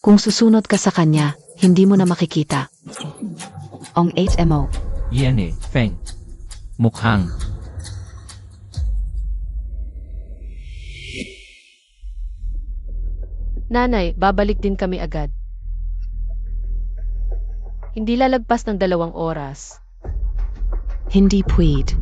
Kung susunod ka sa kanya, hindi mo na makikita. Ong HMO. Yan eh, Feng. Mukhang. Nanay, babalik din kami agad. Hindi lalagpas ng 2 oras. Hindi pwede.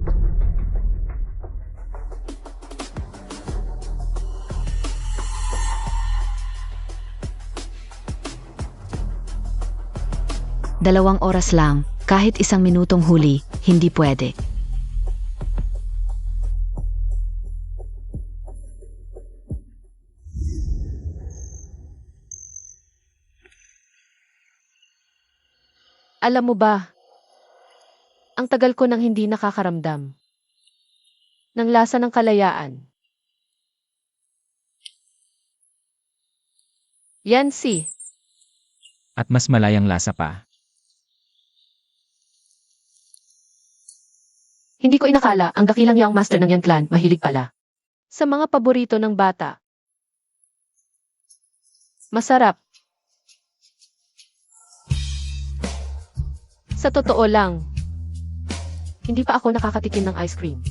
Dalawang oras lang, kahit 1 minutong huli, hindi pwede. Alam mo ba, ang tagal ko nang hindi nakakaramdam ng lasa ng kalayaan. Yan si. At mas malayang lasa pa. Hindi ko inakala ang dakilang Young Master ng Yan Clan mahilig pala sa mga paborito ng bata. Masarap. Sa totoo lang, hindi pa ako nakakatikim ng ice cream.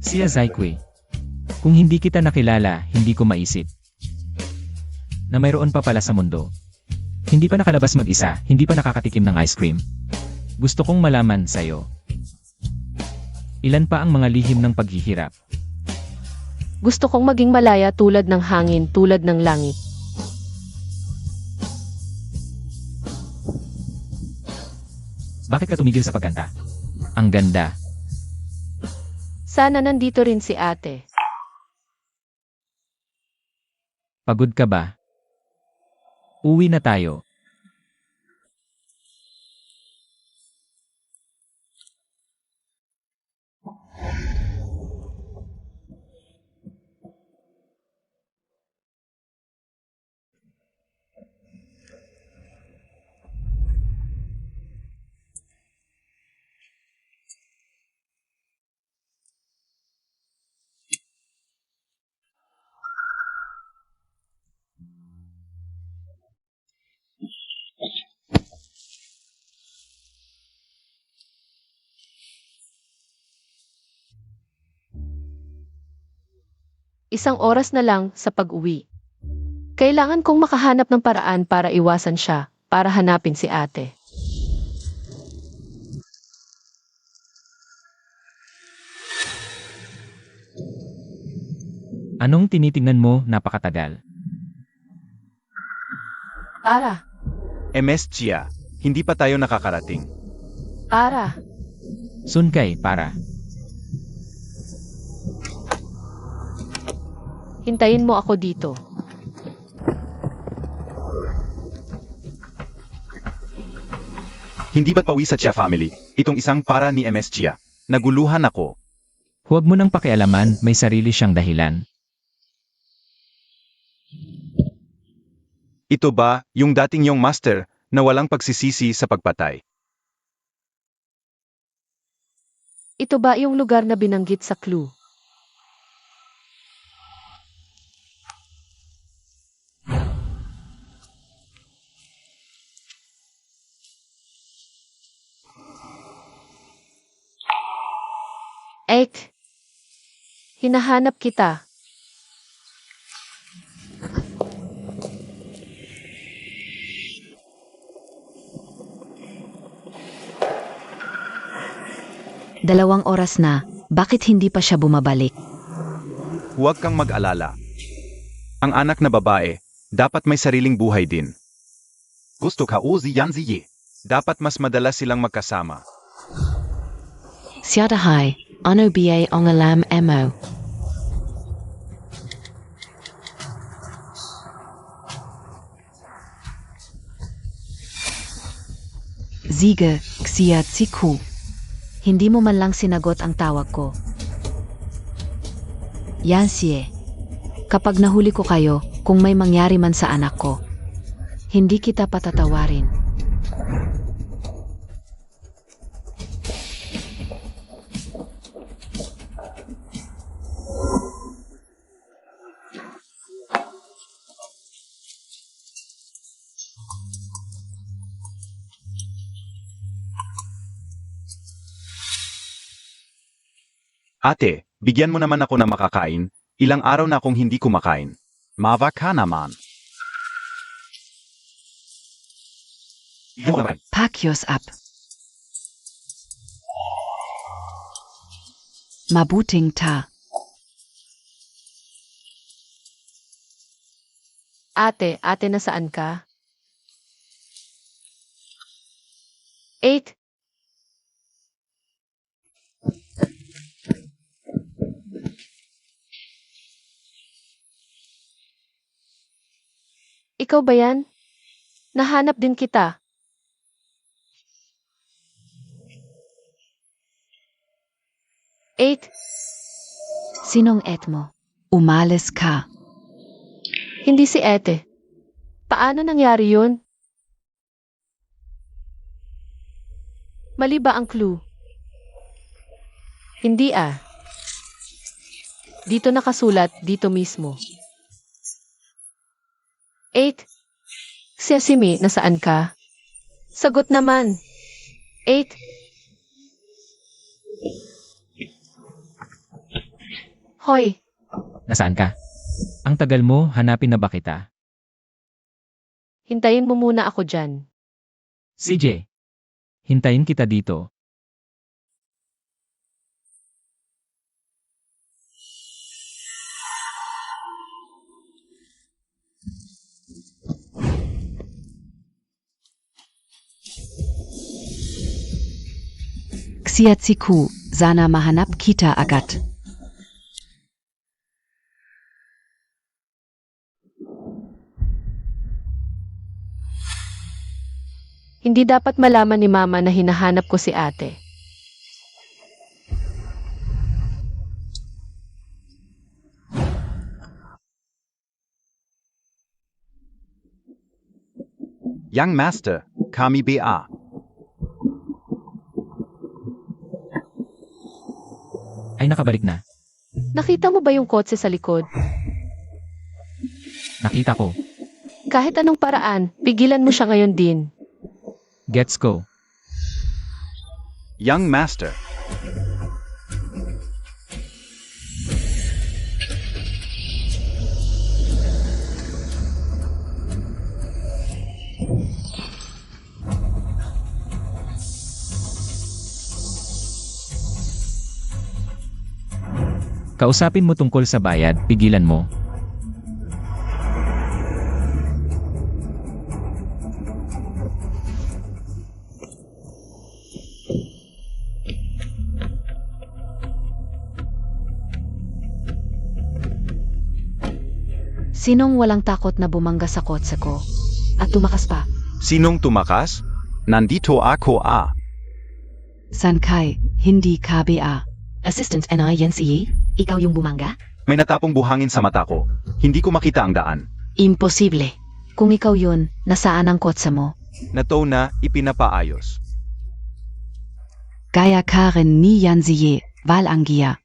Siya Zaikwe. Kung hindi kita nakilala, hindi ko maisip na mayroon pa pala sa mundo. Hindi pa nakalabas mag-isa, hindi pa nakakatikim ng ice cream. Gusto kong malaman sa'yo. Ilan pa ang mga lihim ng paghihirap? Gusto kong maging malaya tulad ng hangin, tulad ng langit. Bakit ka tumigil sa pagkanta? Ang ganda. Sana nandito rin si ate. Pagod ka ba? Uwi na tayo. Isang oras na lang sa pag-uwi. Kailangan kong makahanap ng paraan para iwasan siya, para hanapin si ate. Anong tinitingnan mo napakatagal? Ara, MS Chia, hindi pa tayo nakakarating. Ara, Sunkay, para. hintayin mo ako dito. Hindi ba't pawi sa Chia family? Itong isang para ni MS Chia. Naguluhan ako. Huwag mo nang pakialaman, may sarili siyang dahilan. Ito ba, yung dating yung master, na walang pagsisisi sa pagpatay? Ito ba yung lugar na binanggit sa clue? Ek, hinahanap kita. Dalawang oras na, bakit hindi pa siya bumabalik? Huwag kang mag-alala. Ang anak na babae, dapat may sariling buhay din. Gusto ka o yan siye. Dapat mas madalas silang magkasama. Siadahay, ano ba ang alam mo? Sige, ksiya tsiku. Hindi mo man lang sinagot ang tawag ko. Yan siye. Kapag nahuli ko kayo, kung may mangyari man sa anak ko, hindi kita patatawarin. Ate, bigyan mo naman ako na makakain. Ilang araw na akong hindi kumakain. Mava ka naman. Pakyos up. Mabuting ta. Ate, nasaan ka? 8. Ikaw ba yan? Nahanap din kita. Eight. Sinong et mo? Umalis ka. Hindi si Ete. Paano nangyari yun? Mali ba ang clue? Hindi ah. Dito nakasulat, dito mismo. 8. Sesame, nasaan ka? Sagot naman. 8. Hoy, Nasaan ka? Ang tagal mo, hanapin na ba kita? hintayin mo muna ako dyan. CJ, hintayin kita dito. Xiaziku, sana mahanap kita agad. Hindi dapat malaman ni Mama na hinahanap ko si ate. Young Master, kami ba? Ay nakabalik na. Nakita mo ba yung kotse sa likod? Nakita ko. Kahit anong paraan, pigilan mo siya ngayon din. Gets go. Young Master. Kausapin mo tungkol sa bayad, pigilan mo. Sinong walang takot na bumangga sa kotse ko? At tumakas pa? Sinong tumakas? Nandito ako Sankai, hindi KBA. Assistant NI Yensi, ikaw yung bumangga? May natapong buhangin sa mata ko. Hindi ko makita ang daan. Imposible. Kung ikaw yun, nasaan ang kotse mo? Nato na ipinapaayos. Gaya Karen ni Yanziye, Walangia.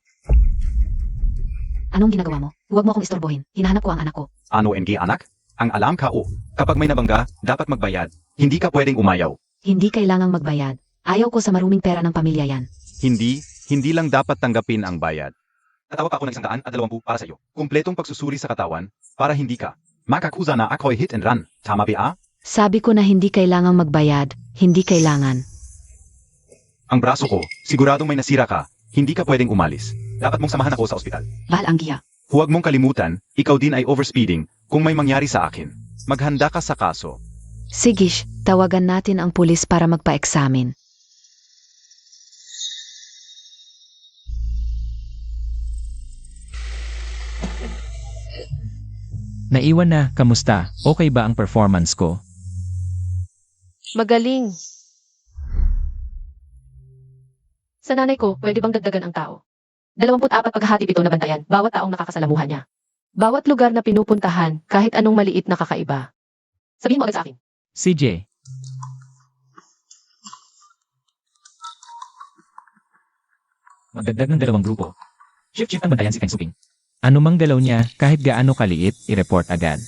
Anong ginagawa mo? Huwag mo akong istorbohin. Hinahanap ko ang anak ko. Ano NG anak? Ang alam ka kapag may nabangga, dapat magbayad. Hindi ka pwedeng umayaw. Hindi kailangang magbayad. Ayaw ko sa maruming pera ng pamilya yan. Hindi lang dapat tanggapin ang bayad. Tatawag ako ng 120 para sa iyo. Kumpletong pagsusuri sa katawan, para hindi ka makakusa na ako'y hit and run. Tama ba? Sabi ko na hindi kailangang magbayad. Hindi kailangan. Ang braso ko, siguradong may nasira ka. Hindi ka pwedeng umalis. Dapat mong samahan ako sa ospital. Walangia. Huwag mong kalimutan, ikaw din ay overspeeding kung may mangyari sa akin. Maghanda ka sa kaso. Sigish, tawagan natin ang pulis para magpa-examine. Naiwan na, kamusta? Okay ba ang performance ko? Magaling. Sa nanay ko, pwede bang dagdagan ang tao? 24 paghahatid ito na bantayan, bawat taong nakakasalamuhan niya. Bawat lugar na pinupuntahan, kahit anong maliit na kakaiba. Sabihin mo agad sa akin. CJ, magdagdag ng 2 grupo. Shift ang bantayan si Feng Suping. Ano mang galaw niya, kahit gaano kaliit, i-report agad.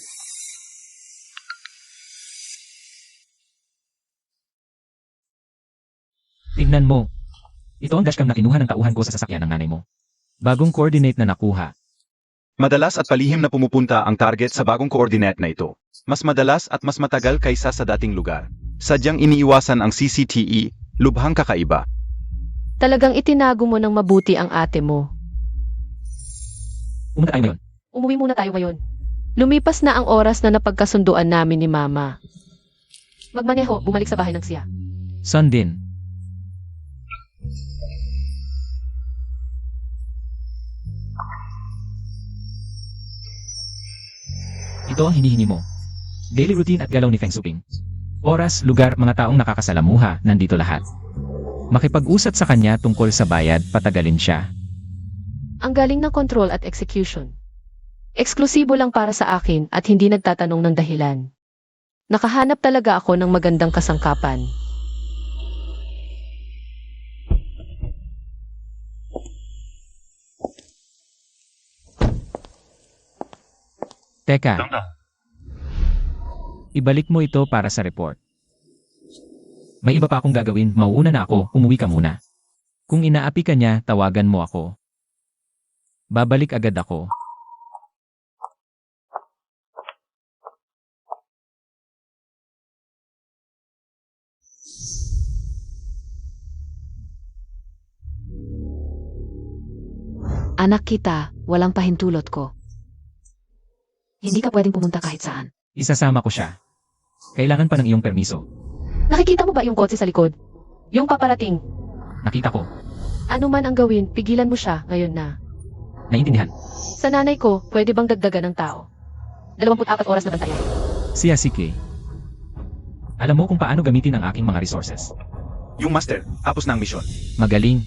Tingnan mo. Ito ang dashcam na kinuha ng tauhan ko sa sasakyan ng nanay mo. Bagong coordinate na nakuha. Madalas at palihim na pumupunta ang target sa bagong coordinate na ito. Mas madalas at mas matagal kaysa sa dating lugar. Sadyang iniiwasan ang CCTE, lubhang kakaiba. Talagang itinago mo ng mabuti ang ate mo. Pumunta tayo ngayon. Umuwi muna tayo ngayon. Lumipas na ang oras na napagkasunduan namin ni Mama. Magmaneho, bumalik sa bahay ng siya. Son din. Ito ang hinihingi mo. Daily routine at galaw ni Feng Suping. Oras, lugar, mga taong nakakasalamuha, nandito lahat. Makipag-usat sa kanya tungkol sa bayad, patagalin siya. Ang galing ng control at execution. Eksklusibo lang para sa akin at hindi nagtatanong ng dahilan. Nakahanap talaga ako ng magandang kasangkapan. Teka. Ibalik mo ito para sa report. May iba pa akong gagawin, mauuna na ako, umuwi ka muna. Kung inaapi ka niya, tawagan mo ako. Babalik agad ako. Anak kita, walang pahintulot ko. Hindi ka pwedeng pumunta kahit saan. Isasama ko siya. Kailangan pa ng iyong permiso. Nakikita mo ba yung kotse sa likod? Yung paparating. Nakita ko. Ano man ang gawin, pigilan mo siya ngayon na. Naiintindihan. Sa nanay ko, pwede bang dagdagan ng tao? 24 oras na bantayan. Siya si Kay. Alam mo kung paano gamitin ang aking mga resources. Yung master, tapos na ang misyon. Magaling.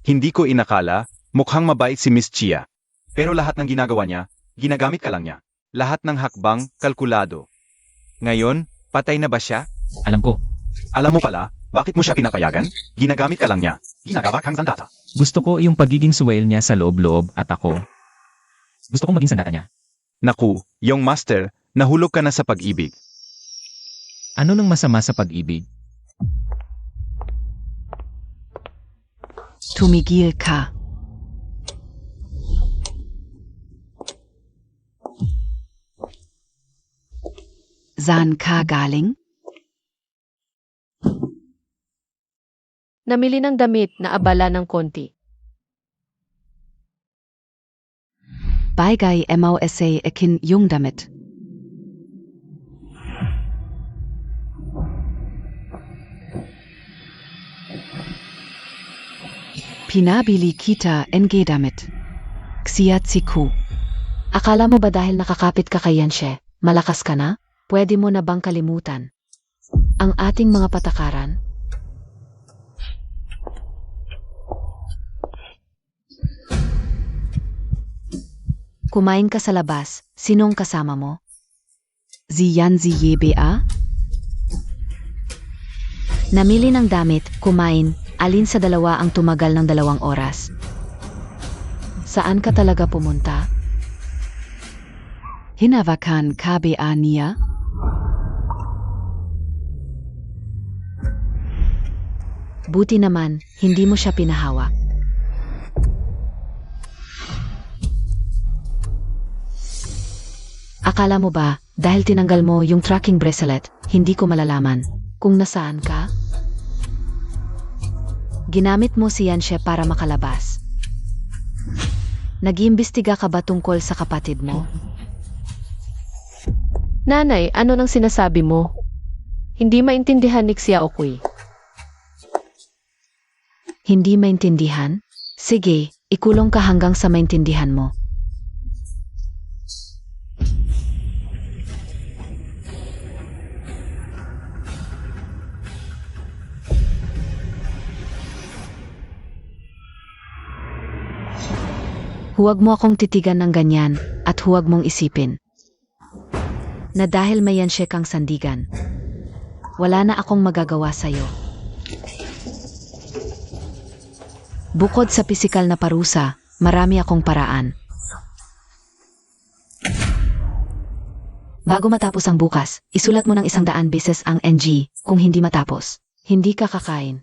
Hindi ko inakala, mukhang mabait si Miss Chia. Pero lahat ng ginagawa niya, ginagamit ka lang niya. Lahat ng hakbang, kalkulado. Ngayon, patay na ba siya? Alam ko. Alam mo pala, bakit mo siya pinapayagan? Ginagamit ka lang niya. Ginagawa kang sandata. Gusto ko yung pagiging suwail niya sa loob-loob at ako. Gusto kong maging sandata niya. Naku, yung master, nahulog ka na sa pag-ibig. Ano nang masama sa pag-ibig? Tumigil ka. Saan ka galing? Namili ng damit na abala ng konti. Bagay MOSA akin yung damit. Pinabili kita NG damit. Xiatsiku. Akala mo ba dahil nakakapit ka kay Yanshe, malakas ka na? Pwede mo na bang kalimutan ang ating mga patakaran? Kumain ka sa labas, sinong kasama mo? Si Yanzi ba? Namili ng damit, kumain, alin sa dalawa ang tumagal ng 2 oras? Saan ka talaga pumunta? Hinawakan KBA niya? Buti naman, hindi mo siya pinahawak. Akala mo ba, dahil tinanggal mo yung tracking bracelet, hindi ko malalaman kung nasaan ka? Ginamit mo si Yanshe para makalabas. Nag-iimbestiga ka ba tungkol sa kapatid mo? Nanay, ano nang sinasabi mo? Hindi maintindihan ni Xiaokui. Hindi maintindihan? Sige, ikulong ka hanggang sa maintindihan mo. Huwag mo akong titigan ng ganyan at huwag mong isipin na dahil may Yanshe kang sandigan, wala na akong magagawa sa'yo. Bukod sa pisikal na parusa, marami akong paraan. Bago matapos ang bukas, isulat mo ng 100 beses ang NG. Kung hindi matapos, hindi ka kakain.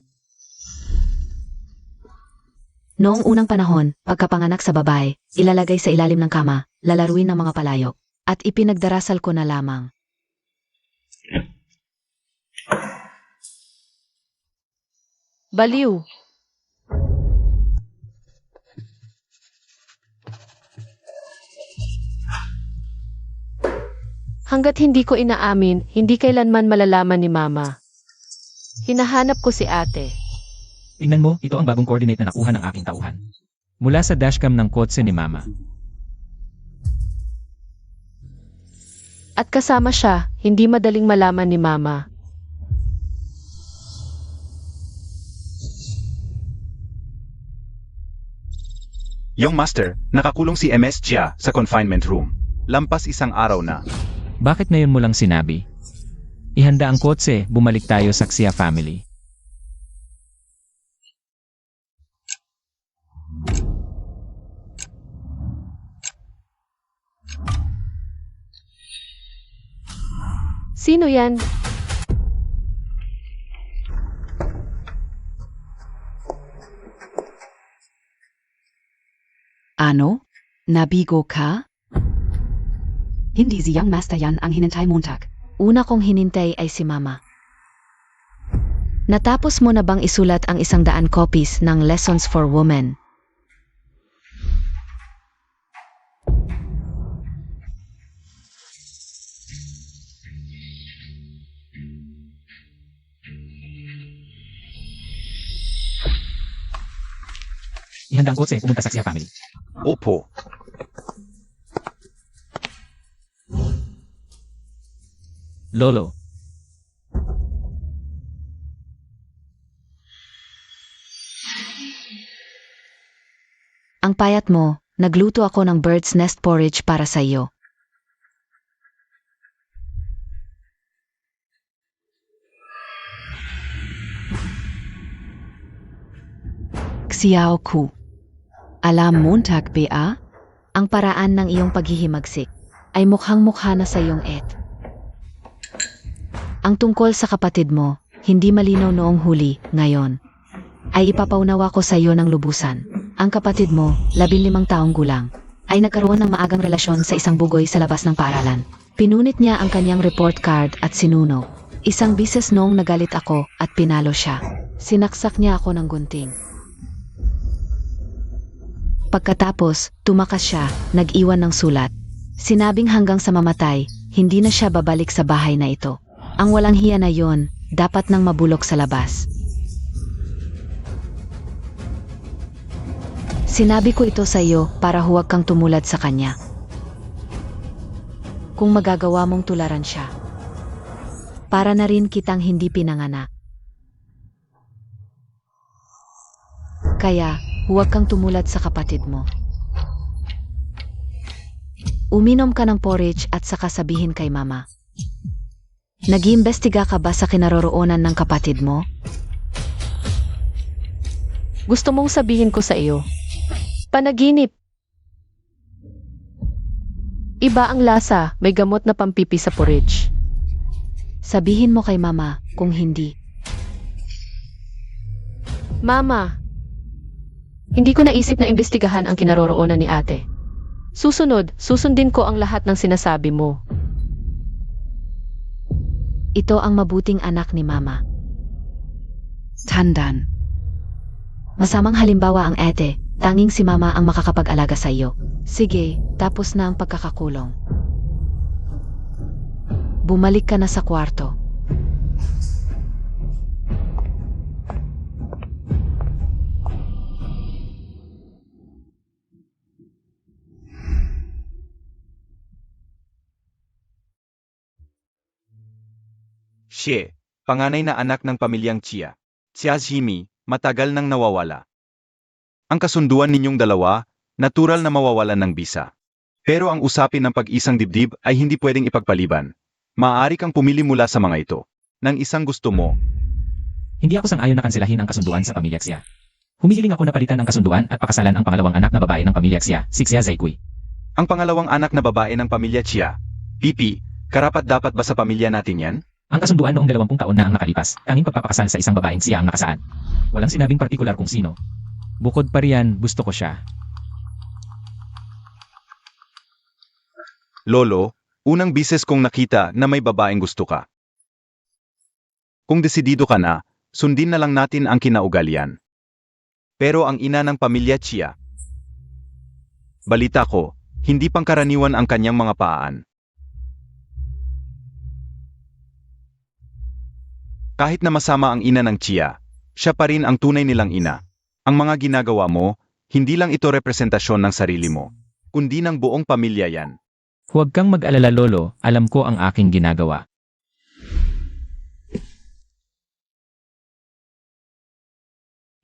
Noong unang panahon, pagkapanganak sa babae, ilalagay sa ilalim ng kama, lalaruin ng mga palayok, at ipinagdarasal ko na lamang. Baliw. Hanggat hindi ko inaamin, hindi kailanman malalaman ni Mama. Hinahanap ko si ate. Tingnan mo, ito ang bagong coordinate na nakuha ng aking tauhan. Mula sa dashcam ng kotse ni Mama. At kasama siya, hindi madaling malaman ni Mama. Yung master, nakakulong si MS Chia sa confinement room. Lampas 1 araw na. Bakit ngayon mo lang sinabi? Ihanda ang kotse, bumalik tayo sa Xia family. Sino yan? Ano? Nabigo ka? Hindi si Young Master Yan ang hinintay Montag. Una kong hinintay ay si Mama. Natapos mo na bang isulat ang 100 copies ng Lessons for Women? Ihanda ang kotse, pumunta sa Xia family. Opo. Lolo, Ang payat mo, nagluto ako ng bird's nest porridge para sa iyo. Xiao Ku. Alam Montag ba? Ang paraan ng iyong paghihimagsik ay mukhang-mukha na sa iyong et. Ang tungkol sa kapatid mo, hindi malinaw noong huli, ngayon. Ay ipapaunawa ko sa iyo ng lubusan. Ang kapatid mo, 15 taong gulang, ay nagkaroon ng maagang relasyon sa isang bugoy sa labas ng paaralan. Pinunit niya ang kanyang report card at sinunog. Isang bises noong nagalit ako at pinalo siya. Sinaksak niya ako ng gunting. Pagkatapos, tumakas siya, nag-iwan ng sulat. Sinabing hanggang sa mamatay, hindi na siya babalik sa bahay na ito. Ang walang hiya na yon, dapat nang mabulok sa labas. Sinabi ko ito sa iyo para huwag kang tumulad sa kanya. Kung magagawa mong tularan siya, para na rin kitang hindi pinanganak. Kaya, huwag kang tumulad sa kapatid mo. Uminom ka ng porridge at saka sabihin kay Mama. Nag-iimbestiga ka ba sa kinaroroonan ng kapatid mo? Gusto mong sabihin ko sa iyo? Panaginip. Iba ang lasa, may gamot na pampipi sa porridge. Sabihin mo kay Mama kung hindi. Mama, hindi ko naisip na imbestigahan ang kinaroroonan ni ate. Susunod, susundin ko ang lahat ng sinasabi mo. Ito ang mabuting anak ni Mama. Tandan. Masamang halimbawa ang ate, tanging si Mama ang makakapag-alaga sa iyo. Sige, tapos na ang pagkakakulong. Bumalik ka na sa kwarto. Xie, panganay na anak ng pamilyang Chia. Xia Zhimi, matagal nang nawawala. Ang kasunduan ninyong dalawa, natural na mawawalan ng bisa. Pero ang usapin ng pag-isang dibdib ay hindi pwedeng ipagpaliban. Maaari kang pumili mula sa mga ito. Nang isang gusto mo, hindi ako sang-ayon na kansilahin ang kasunduan sa pamilya Xia. Humihiling ako na palitan ang kasunduan at pakasalan ang pangalawang anak na babae ng pamilya Xia, si Xia Zaikui. ang pangalawang anak na babae ng pamilya Chia. Pipi, karapat-dapat ba sa pamilya natin yan? Ang kasunduan noong 20 taon na ang nakalipas, tanging pagpapakasal sa isang babaeng siya ang nakasaad. Walang sinabing partikular kung sino. Bukod pa riyan, gusto ko siya. Lolo, unang bises kong nakita na may babaeng gusto ka. Kung desidido ka na, sundin na lang natin ang kinaugalian. Pero ang ina ng pamilya Chia, balita ko, hindi pangkaraniwan ang kanyang mga paan. Kahit na masama ang ina ng Chia, siya pa rin ang tunay nilang ina. Ang mga ginagawa mo, hindi lang ito representasyon ng sarili mo, kundi ng buong pamilya yan. Huwag kang mag-alala lolo, alam ko ang aking ginagawa.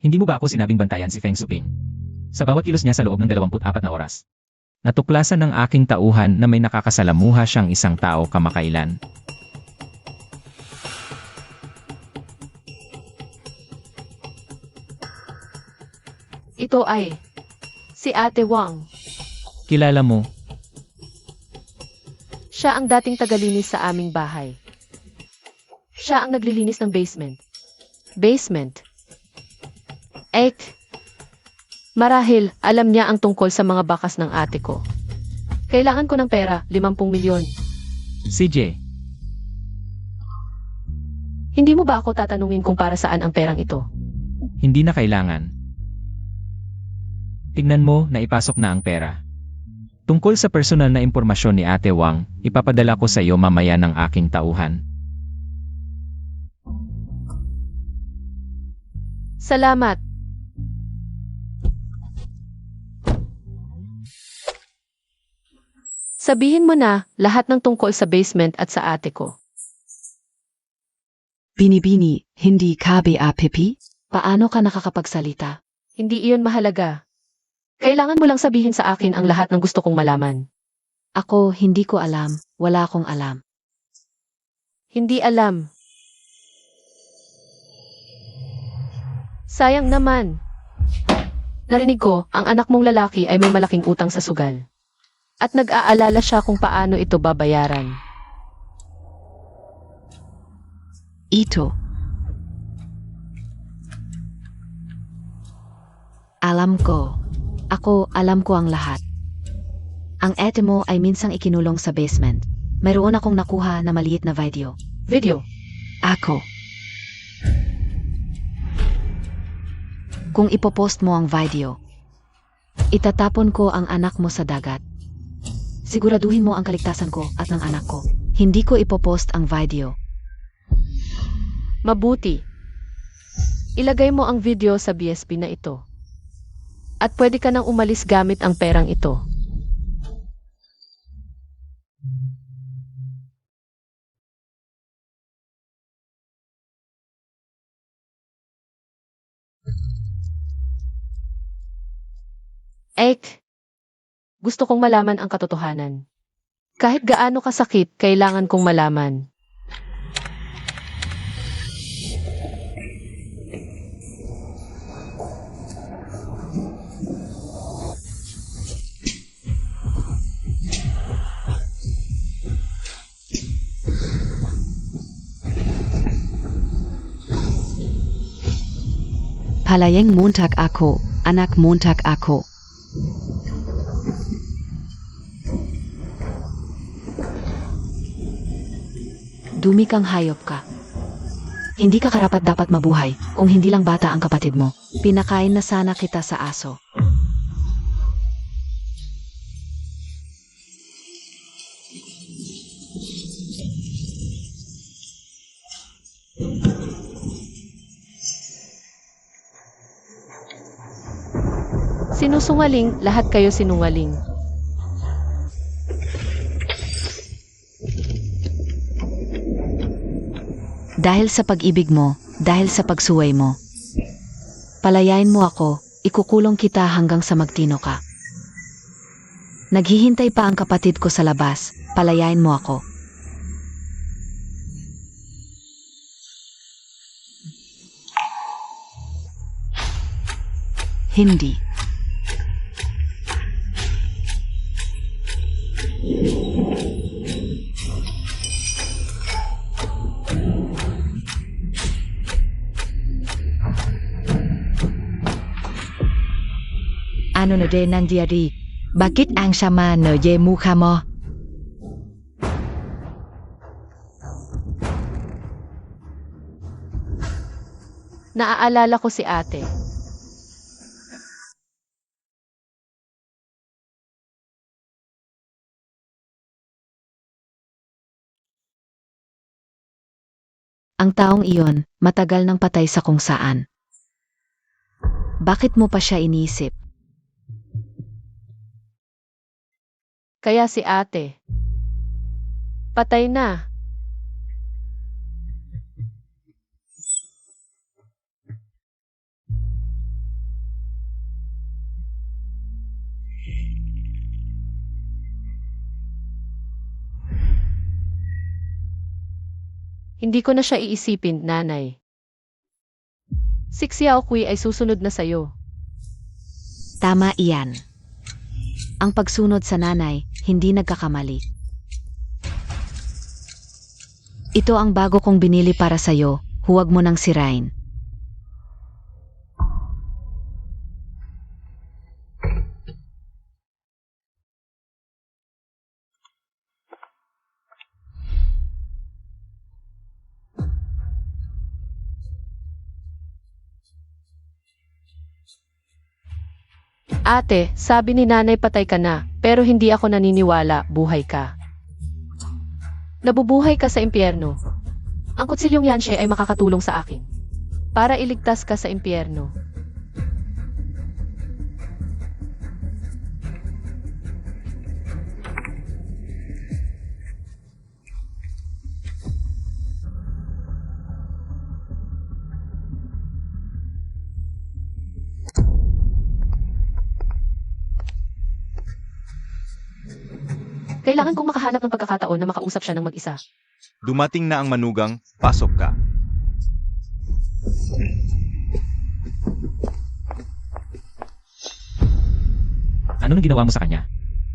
Hindi mo ba ako sinabing bantayan si Feng Suping? Sa bawat kilos niya sa loob ng 24 na oras. Natuklasan ng aking tauhan na may nakakasalamuha siyang isang tao kamakailan. Ito ay si Ate Wang. Kilala mo, Siya ang dating tagalinis sa aming bahay. Siya ang naglilinis ng basement. Basement. Ek. Marahil, alam niya ang tungkol sa mga bakas ng ate ko. Kailangan ko ng pera, 50 milyon. CJ, Hindi mo ba ako tatanungin kung para saan ang perang ito? hindi na kailangan. Tignan mo na ipasok na ang pera. Tungkol sa personal na impormasyon ni Ate Wang, ipapadala ko sa iyo mamaya ng aking tauhan. Salamat. Sabihin mo na lahat ng tungkol sa basement at sa ate ko. Binibini, hindi ka ba pipi? Paano ka nakakapagsalita? Hindi iyon mahalaga. Kailangan mo lang sabihin sa akin ang lahat ng gusto kong malaman. Ako, hindi ko alam. Wala akong alam. Hindi alam. Sayang naman. Narinig ko, ang anak mong lalaki ay may malaking utang sa sugal. At nag-aalala siya kung paano ito babayaran. Ito. Alam ko. Ako, alam ko ang lahat. Ang ate mo ay minsang ikinulong sa basement. Mayroon akong nakuha na maliit na video. Video. Ako. Kung ipopost mo ang video, itatapon ko ang anak mo sa dagat. Siguraduhin mo ang kaligtasan ko at ng anak ko. Hindi ko ipopost ang video. Mabuti. Ilagay mo ang video sa BSP na ito. At pwede ka nang umalis gamit ang perang ito. Gusto kong malaman ang katotohanan. Kahit gaano kasakit, kailangan kong malaman. Palayeng Montag ako, anak Montag ako. Dumi kang hayop ka. Hindi ka karapat dapat mabuhay kung hindi lang bata ang kapatid mo. Pinakain na sana kita sa aso. Sinusungaling, lahat kayo sinungaling. Dahil sa pag-ibig mo, dahil sa pagsuway mo. Palayain mo ako, ikukulong kita hanggang sa magtino ka. Naghihintay pa ang kapatid ko sa labas, palayain mo ako. Hindi. Ano na din nangyari? Bakit ang sama na mukha mo? Naaalala ko si ate. Ang taong iyon, matagal nang patay sa kung saan. Bakit mo pa siya inisip? Kaya si ate. Patay na. Hindi ko na siya iisipin, nanay. Si Xiaokui ay susunod na sayo. Tama iyan. Ang pagsunod sa nanay, hindi nagkakamali. Ito ang bago kong binili para sa'yo, huwag mo nang sirain. Ate, sabi ni nanay patay ka na, pero hindi ako naniniwala, buhay ka. Nabubuhay ka sa impyerno. Ang kutsilyong Yanshe ay makakatulong sa akin. Para iligtas ka sa impyerno. Kailangan kong makahanap ng pagkakataon na makausap siya ng mag-isa. Dumating na ang manugang, pasok ka. Ano nang ginawa mo sa kanya?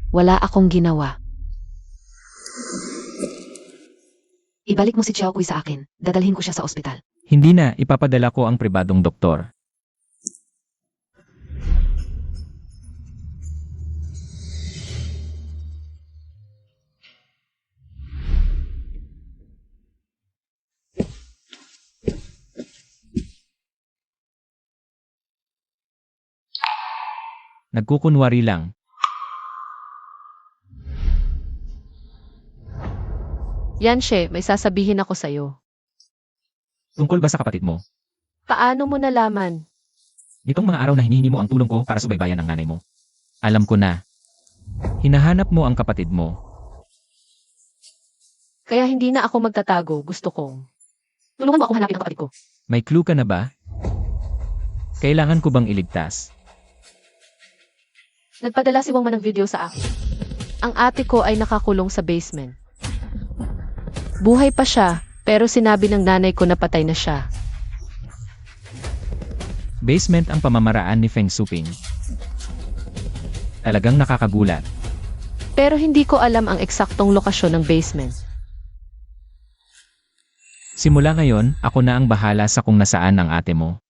Wala akong ginawa. Ibalik mo si Xiaoqui sa akin. Dadalhin ko siya sa ospital. Hindi na, ipapadala ko ang pribadong doktor. Nagkukunwari lang. Yanshe, may sasabihin ako sa'yo. Tungkol ba sa kapatid mo? Paano mo nalaman? Nitong mga araw na hinihingi mo ang tulong ko para subaybayan ng nanay mo. Alam ko na. Hinahanap mo ang kapatid mo. Kaya hindi na ako magtatago, gusto kong. Tulungan mo akong hanapin ang kapatid ko. May clue ka na ba? Kailangan ko bang iligtas? Nagpadala si Wangman ng video sa akin. Ang ate ko ay nakakulong sa basement. Buhay pa siya, pero sinabi ng nanay ko na patay na siya. Basement ang pamamaraan ni Feng Suping. Talagang nakakagulat. Pero hindi ko alam ang eksaktong lokasyon ng basement. Simula ngayon, ako na ang bahala sa kung nasaan ang ate mo.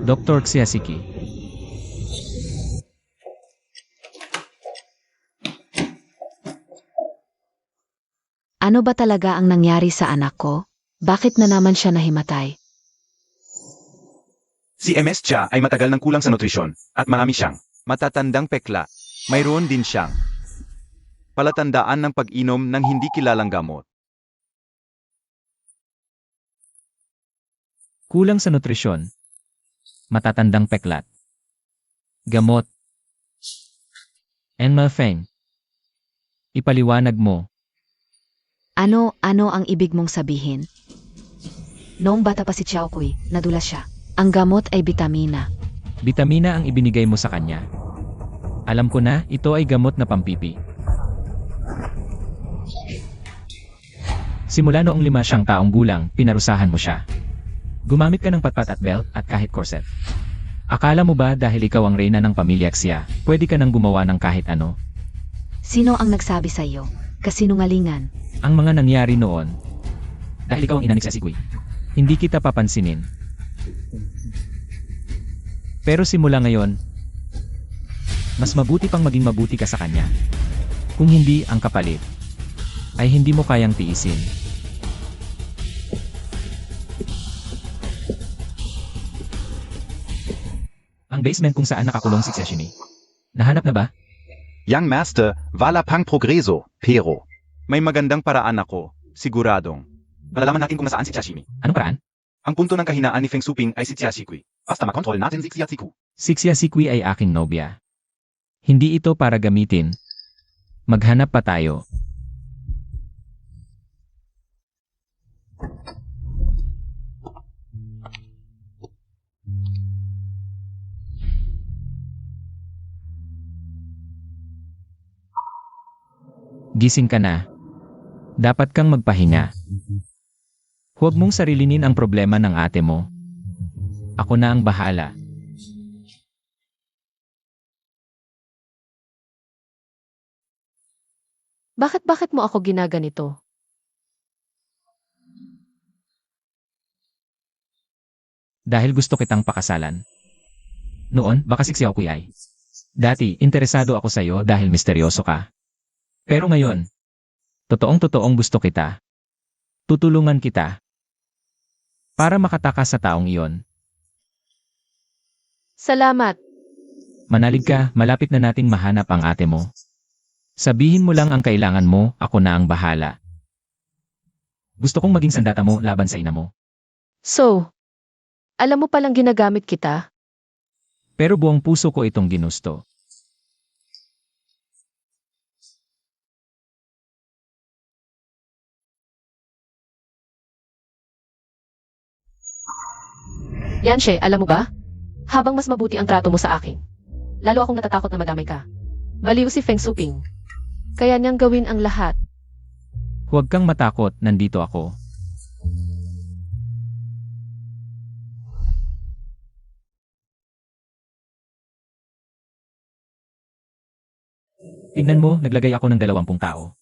Dr. Xiasiki. Ano ba talaga ang nangyari sa anak ko? Bakit na naman siya nahimatay? Si MS Cha ay matagal ng kulang sa nutrisyon at marami siyang Matatandang pekla. Mayroon din siyang palatandaan ng pag-inom ng hindi kilalang gamot. Kulang sa nutrisyon. Matatandang peklat. Gamot. Enma Feng. Ipaliwanag mo. Ano ang ibig mong sabihin? Noong bata pa si Xiaoqui, nadulas siya. Ang gamot ay bitamina. Bitamina ang ibinigay mo sa kanya. Alam ko na, ito ay gamot na pampipi. Simula noong 5 siyang taong gulang, pinarusahan mo siya. Gumamit ka ng patpat at belt at kahit corset. Akala mo ba dahil ikaw ang reyna ng pamilya Xia, pwede ka nang gumawa ng kahit ano? Sino ang nagsabi sa iyo? Kasinungalingan. Ang mga nangyari noon. Dahil ikaw ang ina ni Xiaoqui. Hindi kita papansinin. Pero simula ngayon, mas mabuti pang maging mabuti ka sa kanya. Kung hindi ang kapalit, ay hindi mo kayang tiisin. Ang basement kung saan nakakulong si Xiaoximi. Nahanap na ba? Young Master, Vala Pang Progreso, Pero. May magandang paraan ako, siguradong. Malalaman natin kung nasaan si Xiaoximi. Anong paraan? Ang punto ng kahinaan ni Feng Suping ay si Xiaoqui. Basta makontrol natin si Xiaoqui. Si Xiaoqui ay aking nobya. Hindi ito para gamitin. Maghanap pa tayo. Gising ka na. Dapat kang magpahinga. Huwag mong sarilinin ang problema ng ate mo. Ako na ang bahala. Bakit mo ako ginaganito? Dahil gusto kitang pakasalan. Noon, baka si Xiaoqui ay. Dati, interesado ako sa'yo dahil misteryoso ka. Pero ngayon, totoong-totoong gusto kita. Tutulungan kita. Para makatakas sa taong iyon. Salamat. Manalig ka, malapit na nating mahanap ang ate mo. Sabihin mo lang ang kailangan mo, ako na ang bahala. Gusto kong maging sandata mo laban sa ina mo. So, alam mo palang ginagamit kita? Pero buong puso ko itong ginusto. Yanshe, alam mo ba? Habang mas mabuti ang trato mo sa akin, lalo akong natatakot na madamay ka. Baliw si Feng Suping. Kaya niyang gawin ang lahat. Huwag kang matakot, nandito ako. Tignan mo, naglagay ako ng 20 tao.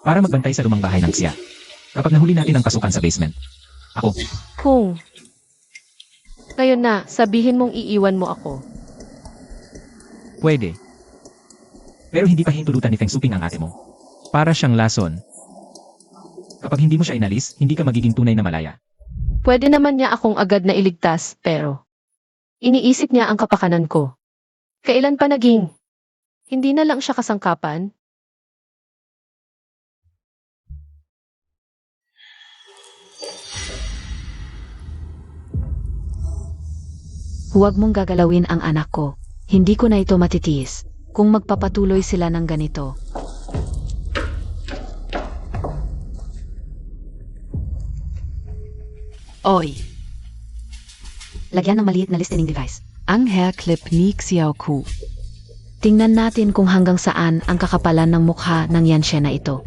Para magbantay sa lumang bahay ng siya. Kapag nahuli natin ang pasukan sa basement. Ako, Kung ngayon na, sabihin mong iiwan mo ako. pwede. Pero hindi pa hintulutan ni Feng Suping ang ate mo. Para siyang lason. Kapag hindi mo siya inalis, hindi ka magiging tunay na malaya. Pwede naman niya akong agad na iligtas, pero iniisip niya ang kapakanan ko. Kailan pa naging? Hindi na lang siya kasangkapan? Huwag mong gagalawin ang anak ko. Hindi ko na ito matitiis. Kung magpapatuloy sila ng ganito. Oi. Lagyan ng maliit na listening device. Ang hairclip ni Xiao Ku. Tingnan natin kung hanggang saan ang kakapalan ng mukha ng Yanshe na ito.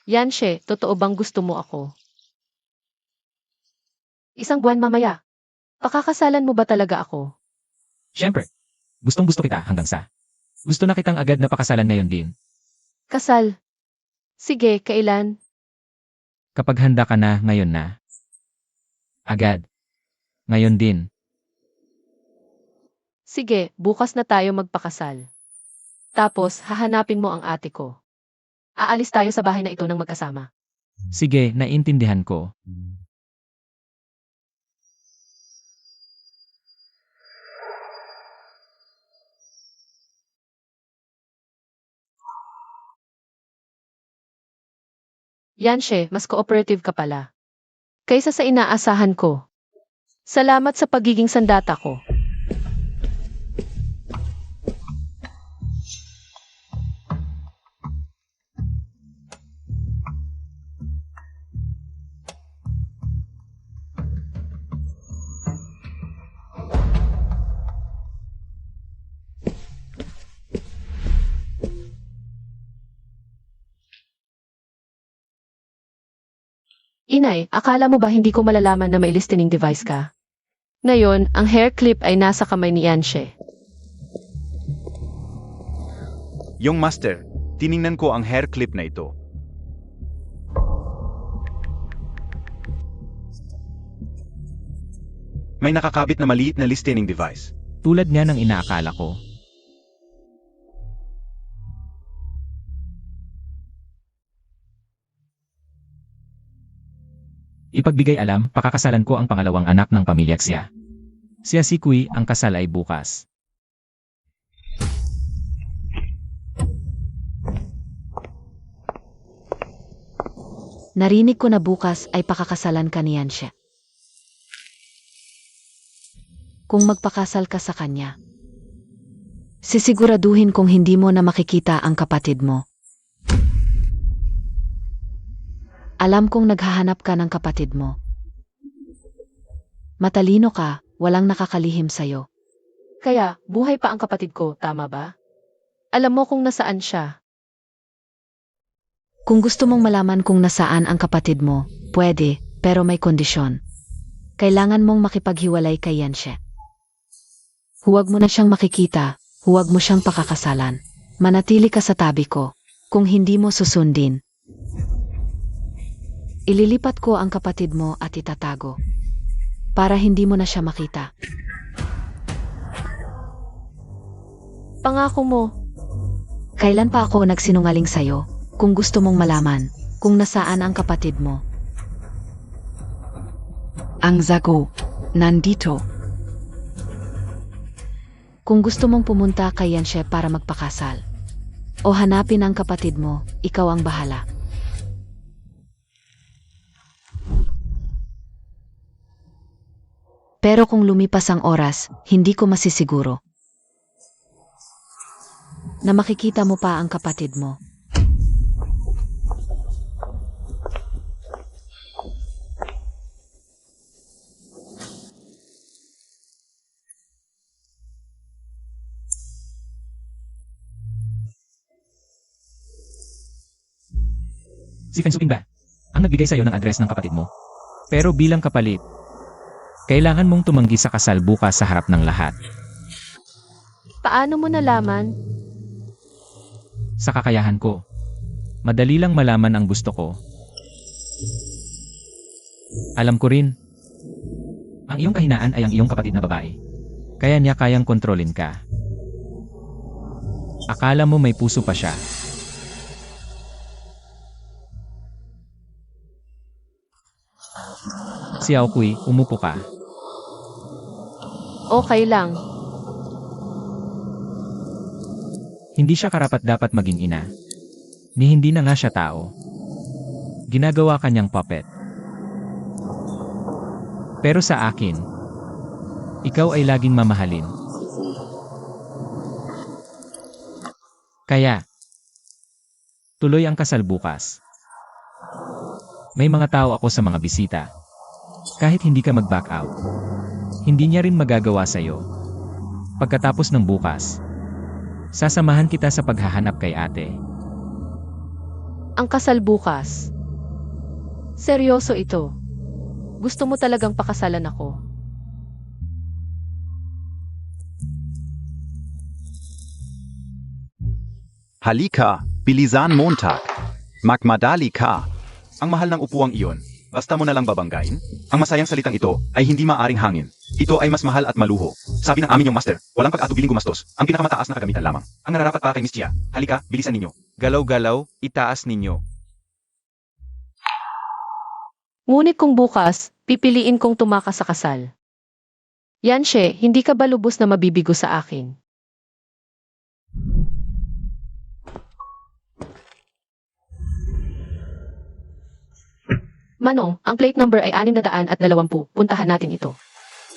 Yanshe, totoo bang gusto mo ako? Isang buwan mamaya. Pakakasalan mo ba talaga ako? Siyempre, gustong gusto kita hanggang sa. Gusto na kitang agad na pakasalan ngayon din. Kasal. Sige, kailan? Kapag handa ka na, ngayon na. Agad. Ngayon din. Sige, bukas na tayo magpakasal. Tapos, hahanapin mo ang ate ko. Aalis tayo sa bahay na ito ng magkasama. Sige, naintindihan ko. Yanshe, mas cooperative ka pala. Kaysa sa inaasahan ko. Salamat sa pagiging sandata ko. Inay, akala mo ba hindi ko malalaman na may listening device ka? Ngayon, ang hair clip ay nasa kamay ni Yanshe. Yung master, tiningnan ko ang hair clip na ito. May nakakabit na maliit na listening device. Tulad nga ng inaakala ko. Ipagbigay alam, pakakasalan ko ang pangalawang anak ng pamilya Xia. Siya si Kui, ang kasal ay bukas. Narinig ko na bukas ay pakakasalan ka ni Yanshe. Kung magpakasal ka sa kanya, sisiguraduhin kong hindi mo na makikita ang kapatid mo. Alam kong naghahanap ka ng kapatid mo. Matalino ka, walang nakakalihim sa'yo. Kaya, buhay pa ang kapatid ko, tama ba? Alam mo kung nasaan siya. Kung gusto mong malaman kung nasaan ang kapatid mo, pwede, pero may kondisyon. Kailangan mong makipaghiwalay kay Yanshe. Huwag mo na siyang makikita, huwag mo siyang pakakasalan. Manatili ka sa tabi ko. Kung hindi mo susundin, Ililipat ko ang kapatid mo at itatago. Para hindi mo na siya makita. Pangako mo, Kailan pa ako nagsinungaling sa'yo? Kung gusto mong malaman kung nasaan ang kapatid mo. Ang Zago. Nandito. Kung gusto mong pumunta kay Yanshe para magpakasal. O hanapin ang kapatid mo, ikaw ang bahala. Pero kung lumipas ang oras, hindi ko masisiguro na makikita mo pa ang kapatid mo. Si Fensuping ba? Ang nagbigay sa'yo ng address ng kapatid mo. Pero bilang kapalit, kailangan mong tumanggi sa kasal bukas sa harap ng lahat. paano mo nalaman? Sa kakayahan ko. Madali lang malaman ang gusto ko. Alam ko rin. Ang iyong kahinaan ay ang iyong kapatid na babae. Kaya niya kayang kontrolin ka. Akala mo may puso pa siya. Si Aokui, umupo ka. Okay lang. Hindi siya karapat-dapat maging ina. Ni hindi na nga siya tao. Ginagawa kanyang puppet. Pero sa akin, ikaw ay laging mamahalin. Kaya, tuloy ang kasal bukas. May mga tao ako sa mga bisita. Kahit hindi ka mag-back out, hindi niya rin magagawa sa'yo. Pagkatapos ng bukas, sasamahan kita sa paghahanap kay ate. Ang kasal bukas. Seryoso ito. Gusto mo talagang pakasalan ako? Halika, bilisan Montag. Magmadali ka. Ang mahal ng upuang iyon, basta mo na lang babanggain. Ang masayang salitang ito ay hindi maaring hangin. Ito ay mas mahal at maluho. Sabi ng amin yung master, walang pag-atubiling gumastos. Ang pinakamataas na kagamitan lamang. Ang nararapat para kay Miss Chia. Halika, bilisan ninyo. Galaw-galaw, itaas ninyo. Ngunit kung bukas, pipiliin kong tumakas sa kasal. Yanshe, hindi ka ba lubos na mabibigo sa akin? Manong, ang plate number ay 620. Puntahan natin ito.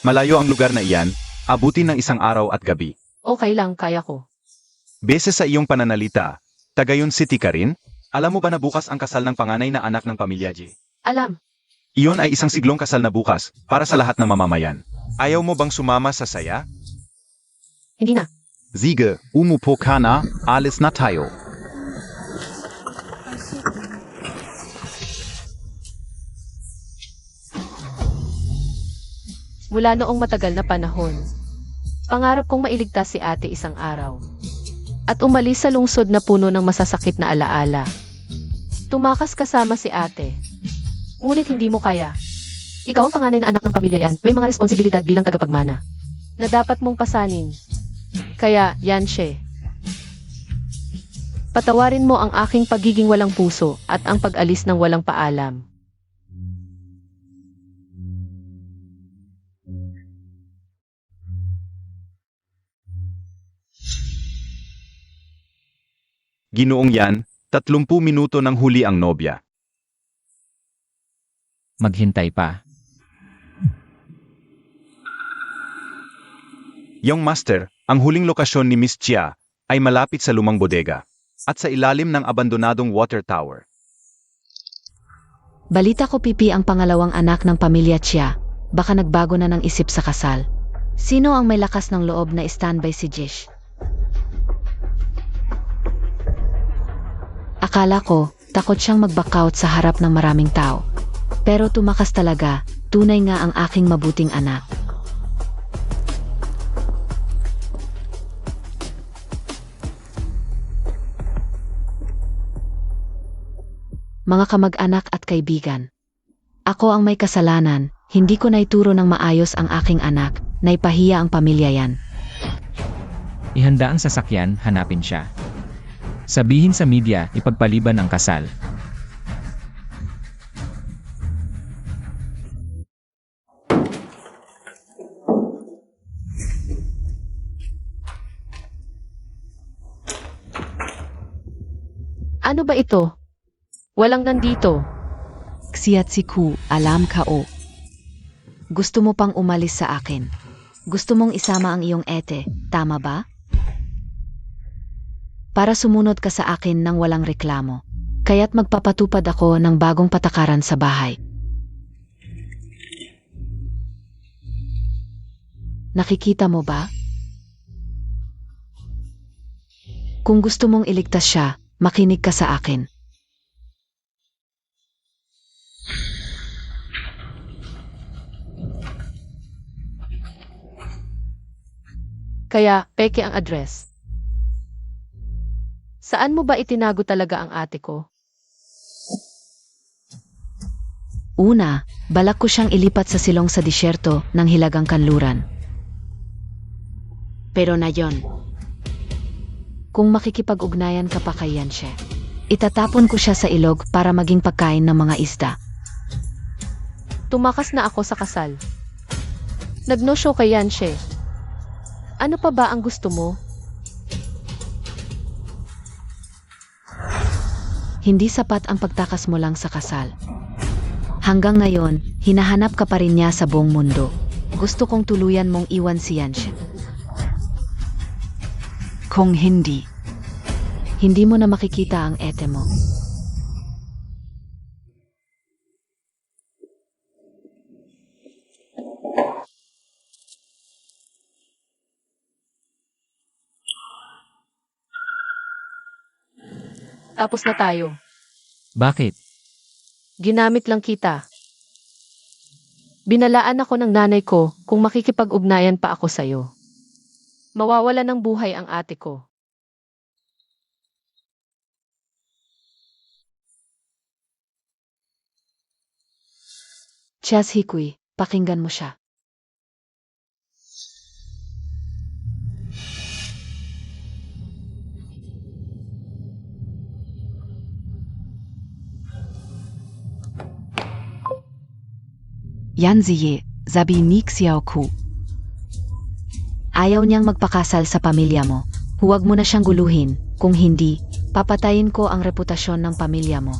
Malayo ang lugar na iyan, abutin ng isang araw at gabi. Okay lang, kaya ko. Base sa iyong pananalita, Tagayon City ka rin? Alam mo ba na bukas ang kasal ng panganay na anak ng pamilya G? Alam, Iyon ay isang siglong kasal na bukas, para sa lahat ng mamamayan. Ayaw mo bang sumama sa saya? hindi na. Siege, umupo ka na, alis na tayo. Mula noong matagal na panahon, pangarap kong mailigtas si ate isang araw. At umalis sa lungsod na puno ng masasakit na alaala. Tumakas kasama si ate. Ngunit hindi mo kaya. Ikaw ang panganay na anak ng pamilya yan. May mga responsibilidad bilang tagapagmana na dapat mong pasanin. Kaya, Yanshe, patawarin mo ang aking pagiging walang puso at ang pag-alis ng walang paalam. Ginoong yan, 30 minuto nang huli ang nobya. Maghintay pa. Yung master, ang huling lokasyon ni Miss Chia ay malapit sa lumang bodega at sa ilalim ng abandonadong water tower. Balita ko Pipi ang pangalawang anak ng pamilya Chia. Baka nagbago na ng isip sa kasal. Sino ang may lakas ng loob na standby si Jish? Akala ko, takot siyang mag-back out sa harap ng maraming tao. Pero tumakas talaga, tunay nga ang aking mabuting anak. Mga kamag-anak at kaibigan, Ako ang may kasalanan, hindi ko naituro ng maayos ang aking anak, naipahiya ang pamilya yan. Ihanda ang sasakyan, hanapin siya. Sabihin sa media, ipagpaliban ang kasal. Ano ba ito? Walang nandito. Xiatsiku, alam ka o. Gusto mo pang umalis sa akin. Gusto mong isama ang iyong ete, tama ba? Para sumunod ka sa akin nang walang reklamo. Kaya't magpapatupad ako ng bagong patakaran sa bahay. Nakikita mo ba? Kung gusto mong iligtas siya, makinig ka sa akin. Kaya, peke ang address. Saan mo ba itinago talaga ang ate ko? Una, balak ko siyang ilipat sa silong sa disyerto ng Hilagang Kanluran. Pero na yon. Kung makikipag-ugnayan ka pa kay Yanshe, itatapon ko siya sa ilog para maging pagkain ng mga isda. Tumakas na ako sa kasal. Nagno-show kay Yanshe. Ano pa ba ang gusto mo? Hindi sapat ang pagtakas mo lang sa kasal. Hanggang ngayon, hinahanap ka pa rin niya sa buong mundo. Gusto kong tuluyan mong iwan si Yanshe. Kung hindi, Hindi mo na makikita ang ete mo. Tapos na tayo. Bakit? Ginamit lang kita. Binalaan ako ng nanay ko kung makikipag-ugnayan pa ako sa'yo. Mawawala ng buhay ang ate ko. Chas Hikui, pakinggan mo siya. Yanziye, sabi ni Xiaoku. Ayaw niyang magpakasal sa pamilya mo. Huwag mo na siyang guluhin. Kung hindi, papatayin ko ang reputasyon ng pamilya mo.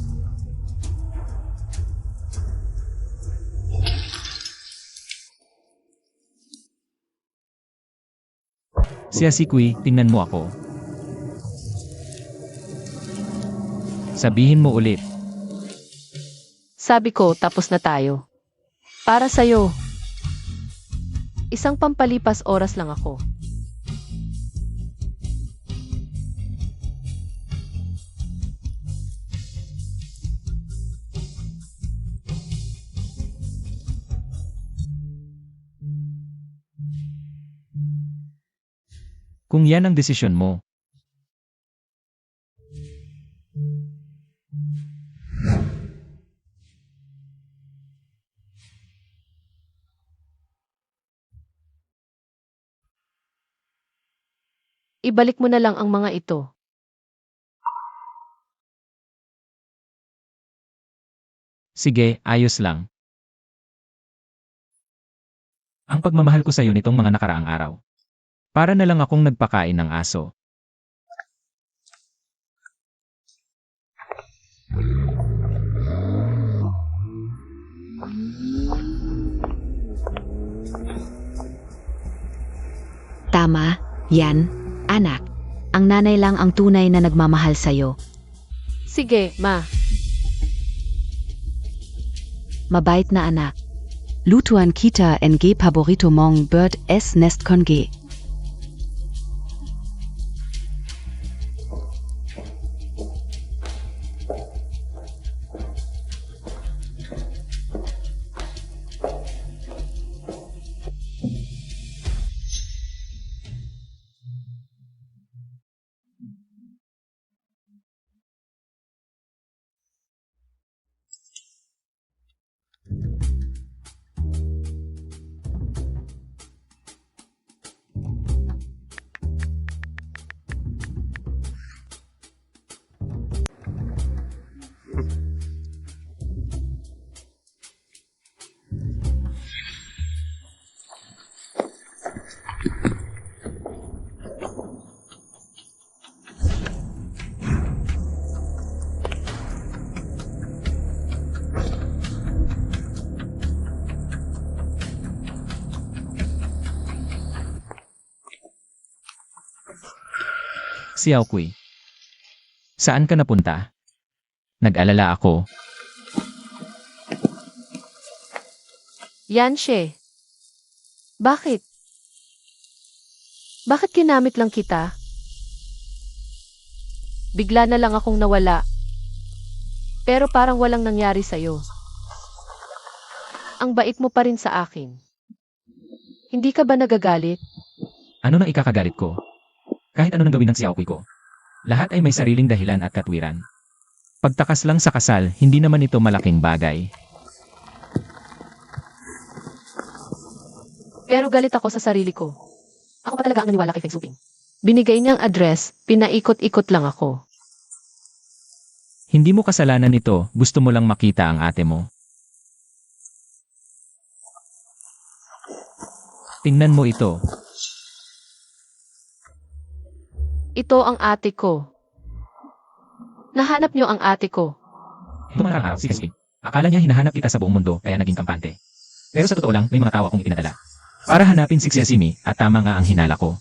Siya si Kui, tingnan mo ako. Sabihin mo ulit. Sabi ko, tapos na tayo. Para sa'yo. Isang pampalipas oras lang ako. Kung yan ang desisyon mo. Ibalik mo na lang ang mga ito. Sige, ayos lang. Ang pagmamahal ko sa'yo nitong mga nakaraang araw. Para na lang akong nagpakain ng aso. Tama, yan, anak. Ang nanay lang ang tunay na nagmamahal sa'yo. Sige, ma. Mabait na anak. Lutuan kita ng paborito mong bird s nest konge. Xiaokui. Saan ka napunta? Nag-alala ako. Yanshe. Bakit? Bakit ginamit lang kita? Bigla na lang akong nawala. Pero parang walang nangyari sa'yo. Ang bait mo pa rin sa akin. Hindi ka ba nagagalit? Ano nang ikakagalit ko? Kahit ano nang gawin ng Xiaokui ko. Lahat ay may sariling dahilan at katwiran. Pagtakas lang sa kasal, hindi naman ito malaking bagay. Pero galit ako sa sarili ko. Ako pa talaga ang naniwala kay Feng Shuping. Binigay niyang address, pinaikot-ikot lang ako. Hindi mo kasalanan nito, gusto mo lang makita ang ate mo. Tingnan mo ito. Ito ang ate ko. Nahanap niyo ang ate ko. Ito mga araw, si Casey. Akala niya hinahanap kita sa buong mundo, kaya naging kampante. Pero sa totoo lang, may mga tao akong ipinadala. Para hanapin si Xiaomi, at tama nga ang hinala ko.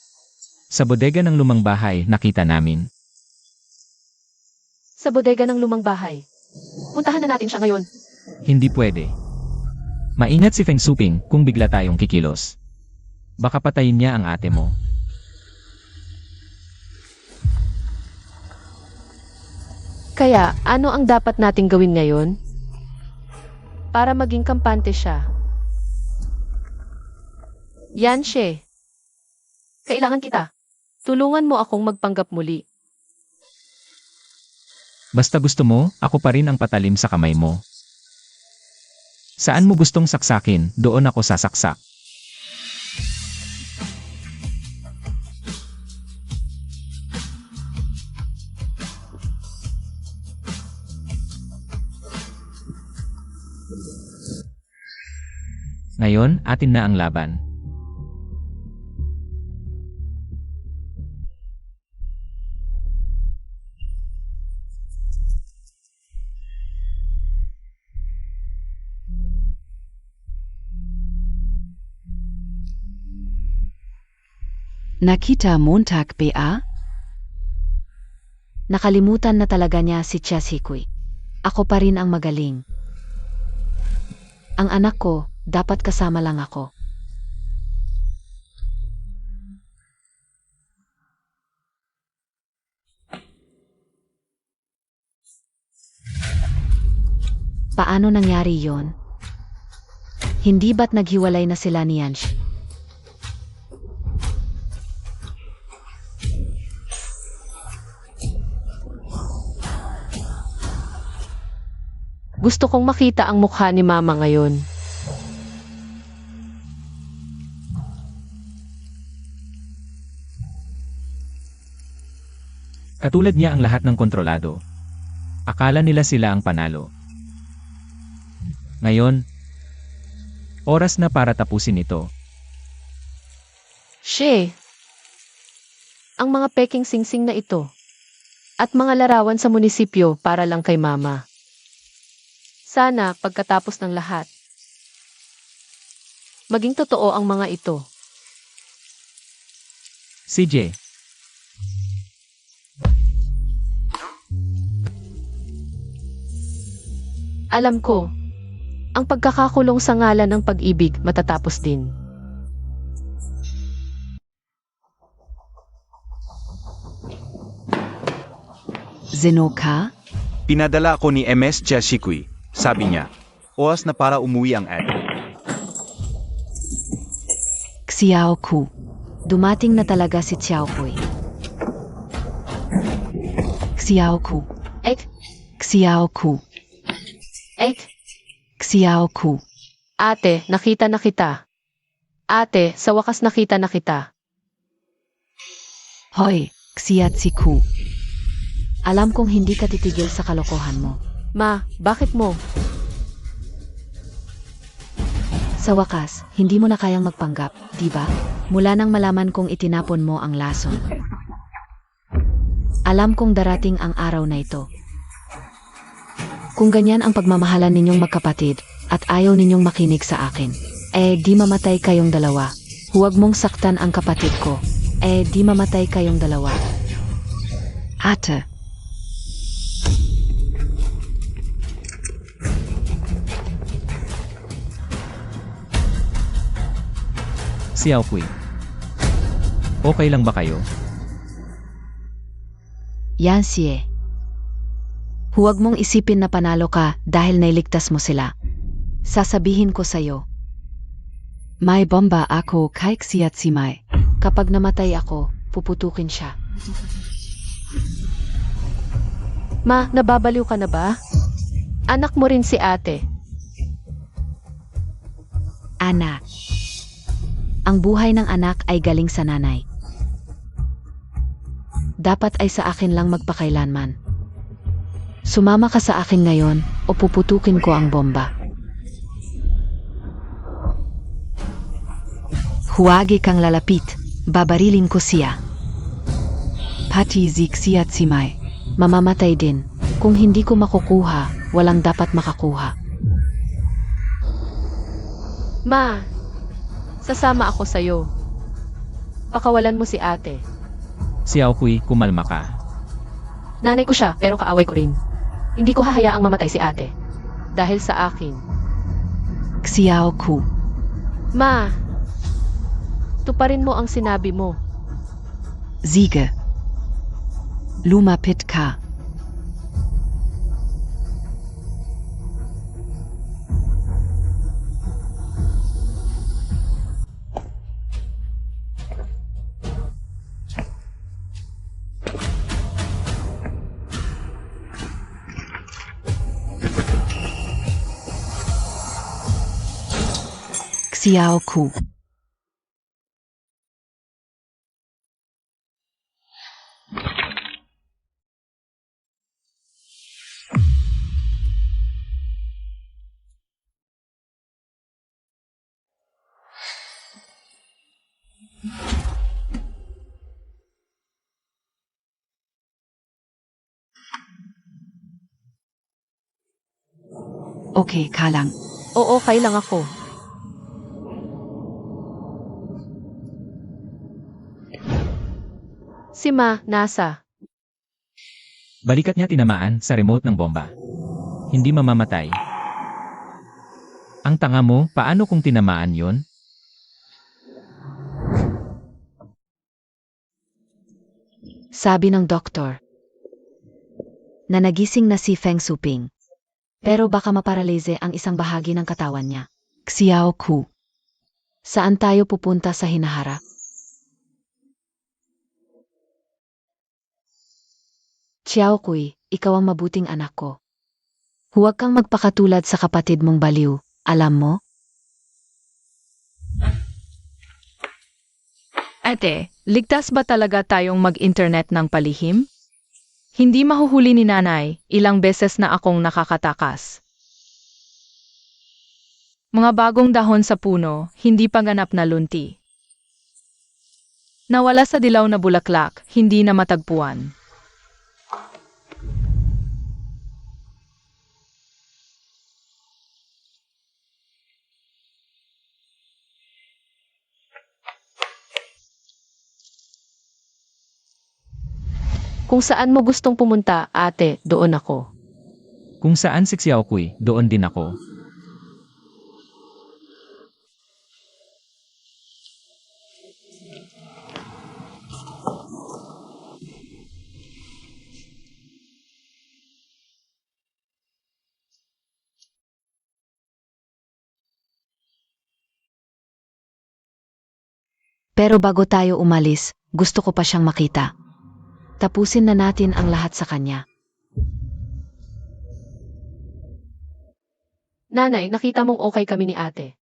Sa bodega ng lumang bahay, nakita namin. Sa bodega ng lumang bahay. Puntahan na natin siya ngayon. Hindi pwede. Maingat si Feng Shuping kung bigla tayong kikilos. Baka patayin niya ang ate mo. Kaya, ano ang dapat nating gawin ngayon? Para maging kampante siya. Yanshe. Kailangan kita. Tulungan mo akong magpanggap muli. Basta gusto mo, ako pa rin ang patalim sa kamay mo. Saan mo gustong saksakin, doon ako sasaksak. Ngayon, atin na ang laban. Nakita Montag BA? Nakalimutan na talaga niya si Xiaoqui. Ako pa rin ang magaling. Ang anak ko, dapat kasama lang ako. Paano nangyari yon? Hindi ba't naghiwalay na sila ni Yansh? Gusto kong makita ang mukha ni Mama ngayon. Katulad niya ang lahat ng kontrolado. Akala nila sila ang panalo. Ngayon, oras na para tapusin ito. She, ang mga peking singsing na ito at mga larawan sa munisipyo para lang kay Mama. Sana pagkatapos ng lahat, maging totoo ang mga ito. CJ, Alam ko, ang pagkakakulong sa ngalan ng pag-ibig matatapos din. Zenoka? Pinadala ako ni MS Xiaoqui. Sabi niya, oras na para umuwi ang ate. Xiaoku. Dumating na talaga si Xiaoqui. Xiaoku. Ek, Xiaoku. ek, Xiaoku. ate, nakita na kita. Ate, sa wakas nakita na kita. Hoy, Xiaotsiku. Alam kong hindi ka titigil sa kalokohan mo. Ma, bakit mo? Sa wakas, hindi mo na kayang magpanggap, di ba? Mula nang malaman kong itinapon mo ang lason. Alam kong darating ang araw na ito. Kung ganyan ang pagmamahalan ninyong magkapatid, at ayaw ninyong makinig sa akin, di mamatay kayong dalawa. Huwag mong saktan ang kapatid ko, di mamatay kayong dalawa. Ate. Xiao Kui. Okay lang ba kayo? Yan siye. Huwag mong isipin na panalo ka dahil nailigtas mo sila. Sasabihin ko sa'yo, May bomba ako kay Xiaosimai. kapag namatay ako, puputukin siya. Ma, nababaliw ka na ba? Anak mo rin si ate. Anak. Ang buhay ng anak ay galing sa nanay. Dapat ay sa akin lang magpakailanman. Sumama ka sa akin ngayon o puputukin ko ang bomba. Huwag kang lalapit. Babarilin ko siya. Pati si Xiaosimai. Mamamatay din. Kung hindi ko makukuha, walang dapat makakuha. Ma, sasama ako sa'yo. Pakawalan mo si ate. Xiao Kui, kumalma ka. Nanay ko siya, pero kaaway ko rin. Hindi ko hahayaang mamatay si ate. Dahil sa akin. Xiao Ku. Ma, tuparin mo ang sinabi mo. Siege. Lumapit ka. Xiao Ku. Okay, ka lang. Oo, kailang ako. Si Ma, nasa. Balikat niya tinamaan sa remote ng bomba. Hindi mamamatay. Ang tanga mo, paano kung tinamaan yon? Sabi ng doktor na nagising na si Feng Suping. Pero baka maparalize ang isang bahagi ng katawan niya. Xiao Ku. Saan tayo pupunta sa hinaharap? Xiao Kui, ikaw ang mabuting anak ko. Huwag kang magpakatulad sa kapatid mong baliw, alam mo? Ate, ligtas ba talaga tayong mag-internet ng palihim? Hindi mahuhuli ni nanay, ilang beses na akong nakakatakas. Mga bagong dahon sa puno, hindi pa ganap na lunti. Nawala sa dilaw na bulaklak, hindi na matagpuan. Kung saan mo gustong pumunta, ate, doon ako. Kung saan si Xiao Kui, doon din ako. Pero bago tayo umalis, gusto ko pa siyang makita. Tapusin na natin ang lahat sa kanya. Nanay, nakita mong okay kami ni ate.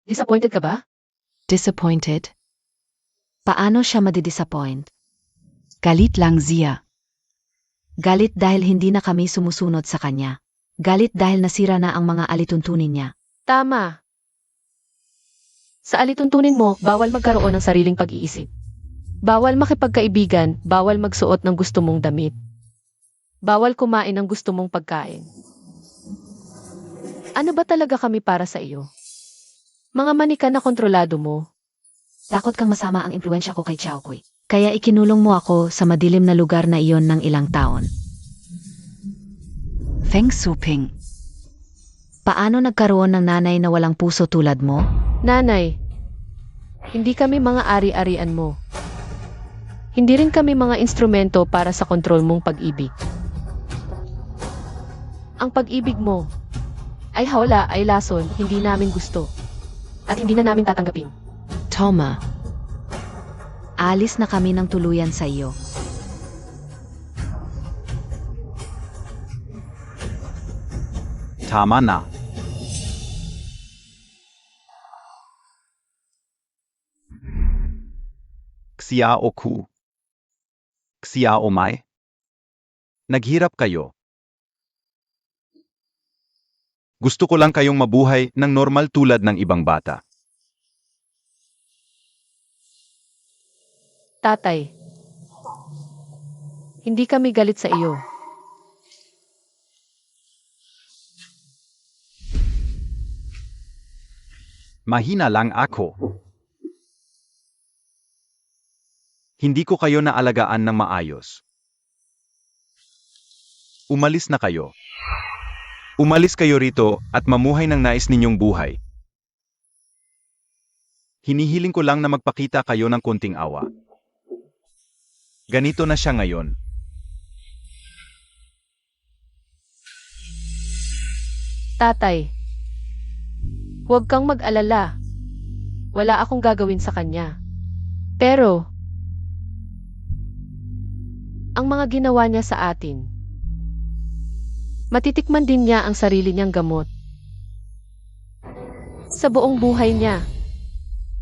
Disappointed ka ba? Disappointed. Paano siya madidisappoint? Galit lang siya. Galit dahil hindi na kami sumusunod sa kanya. Galit dahil nasira na ang mga alituntunin niya. Tama. Sa alituntunin mo, bawal magkaroon ng sariling pag-iisip. Bawal makipagkaibigan, bawal magsuot ng gusto mong damit. Bawal kumain ng gusto mong pagkain. Ano ba talaga kami para sa iyo? Mga manika na kontrolado mo. Takot kang masama ang impluensya ko kay Xiao Kui. Kaya ikinulong mo ako sa madilim na lugar na iyon ng ilang taon. Feng Suping. Paano nagkaroon ng nanay na walang puso tulad mo? Nanay, hindi kami mga ari-arian mo. Hindi rin kami mga instrumento para sa kontrol mong pag-ibig. Ang pag-ibig mo ay hawla, ay lason, hindi namin gusto. At hindi na namin tatanggapin. Toma. Alis na kami ng tuluyan sa iyo. Tama na. Xiao Ku. Xiao Mai. Naghirap kayo. Gusto ko lang kayong mabuhay ng normal tulad ng ibang bata. Tatay, hindi kami galit sa iyo. Mahina lang ako. Hindi ko kayo naalagaan ng maayos. Umalis na kayo. Umalis kayo rito at mamuhay ng nais ninyong buhay. Hinihiling ko lang na magpakita kayo ng konting awa. Ganito na siya ngayon. Tatay, huwag kang mag-alala. Wala akong gagawin sa kanya. Pero, ang mga ginawa niya sa atin, matitikman din niya ang sarili niyang gamot. Sa buong buhay niya,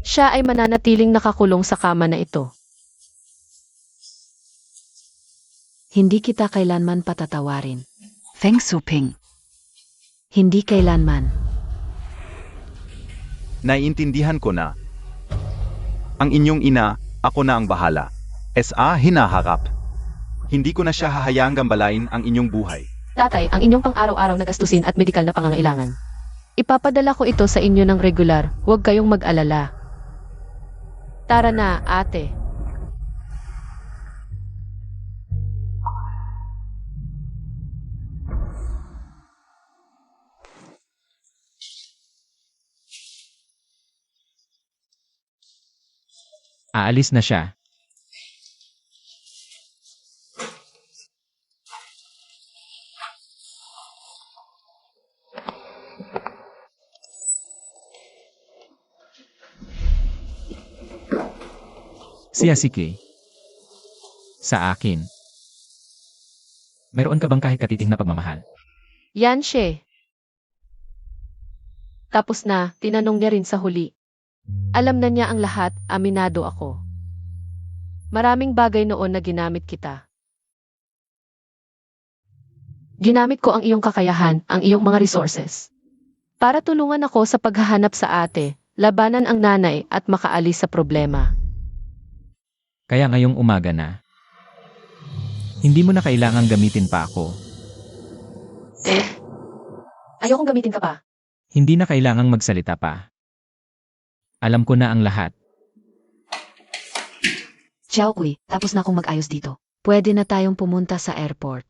siya ay mananatiling nakakulong sa kama na ito. Hindi kita kailanman patatawarin. Feng Suping. Hindi kailanman. Naiintindihan ko na. Ang inyong ina, ako na ang bahala. Hinaharap. Hindi ko na siya hahayaang gambalain ang inyong buhay. Tatay, ang inyong pang-araw-araw na gastusin at medikal na pangangailangan. Ipapadala ko ito sa inyo ng regular, huwag kayong mag-alala. Tara na, ate. Aalis na siya. Siya si Kay. Sa akin. Mayroon ka bang kahit katiting na pagmamahal? Yan siya. Tapos na, tinanong niya rin sa huli. Alam na niya ang lahat, aminado ako. Maraming bagay noon na ginamit kita. Ginamit ko ang iyong kakayahan, ang iyong mga resources. Para tulungan ako sa paghahanap sa ate, labanan ang nanay at makaalis sa problema. Kaya ngayong umaga na, hindi mo na kailangang gamitin pa ako. Ayokong gamitin ka pa. Hindi na kailangang magsalita pa. Alam ko na ang lahat. Xiaokui, tapos na akong mag-ayos dito. Pwede na tayong pumunta sa airport.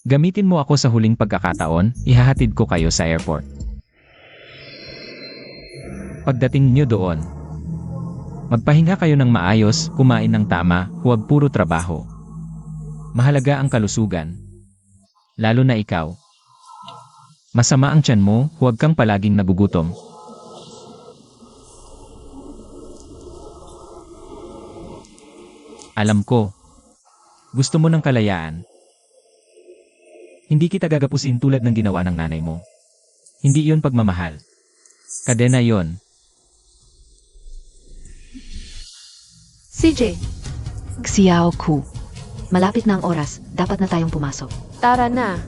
Gamitin mo ako sa huling pagkakataon, ihahatid ko kayo sa airport. Pagdating niyo doon, magpahinga kayo ng maayos, kumain ng tama, huwag puro trabaho. Mahalaga ang kalusugan. Lalo na ikaw. Masama ang tiyan mo, huwag kang palaging nagugutom. Alam ko. Gusto mo ng kalayaan. Hindi kita gagapusin tulad ng ginawa ng nanay mo. Hindi iyon pagmamahal. Kadena yon. CJ, Xiao Ku. Malapit na ang oras, dapat na tayong pumasok. tara na.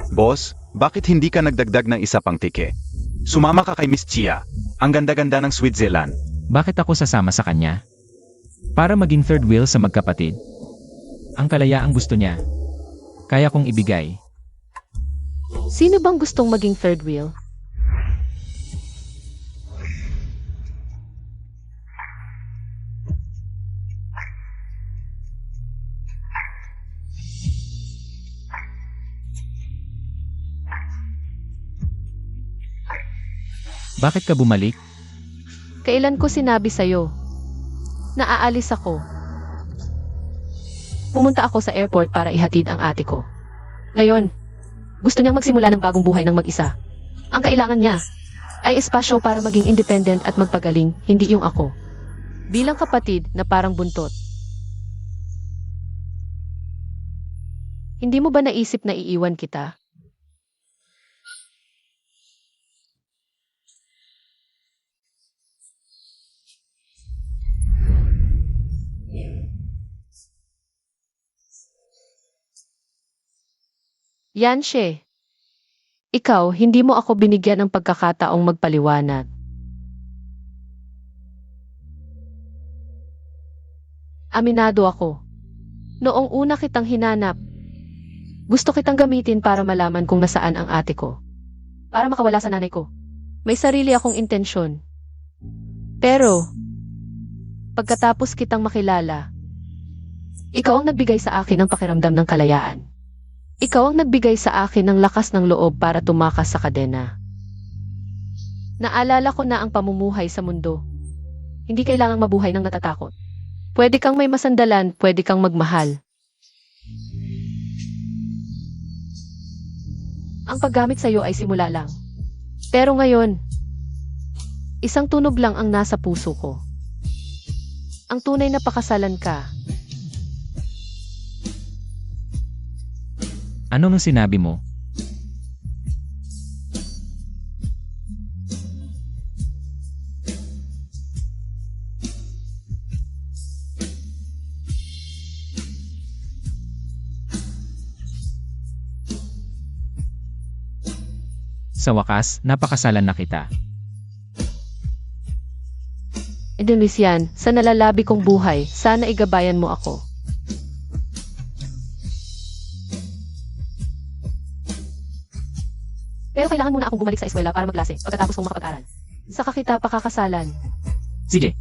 Boss, bakit hindi ka nagdagdag ng isa pang tike? Sumama ka kay Miss Chia. Ang ganda-ganda ng Switzerland. Bakit ako sasama sa kanya? Para maging third wheel sa magkapatid. Ang kalayaang gusto niya. Kaya kong ibigay. Sino bang gustong maging third wheel? Bakit ka bumalik? Kailan ko sinabi sa'yo? Naaalis ako. Pumunta ako sa airport para ihatid ang ate ko. Ngayon, gusto niyang magsimula ng bagong buhay ng mag-isa. Ang kailangan niya ay espasyo para maging independent at magpagaling, hindi yung ako. Bilang kapatid na parang buntot. Hindi mo ba naisip na iiwan kita? Yanshe, ikaw, hindi mo ako binigyan ng pagkakataong magpaliwanag. Aminado ako. Noong una kitang hinanap, gusto kitang gamitin para malaman kung nasaan ang ate ko. Para makawala sa nanay ko. May sarili akong intensyon. Pero, pagkatapos kitang makilala, ikaw ang nagbigay sa akin ng pakiramdam ng kalayaan. Ikaw ang nagbigay sa akin ng lakas ng loob para tumakas sa kadena. Naalala ko na ang pamumuhay sa mundo. Hindi kailangang mabuhay ng natatakot. Pwede kang may masandalan, pwede kang magmahal. Ang paggamit sa iyo ay simula lang. Pero ngayon, isang tunog lang ang nasa puso ko. Ang tunay na pakasalan ka. Ano nang sinabi mo? Sa wakas, napakasalan na kita. Lucian, sa nalalabi kong buhay, sana igabayan mo ako. Pero kailangan muna akong bumalik sa eskwela para magklase pagkatapos kong makapag-aral. Saka kita pakakasalan. Sige,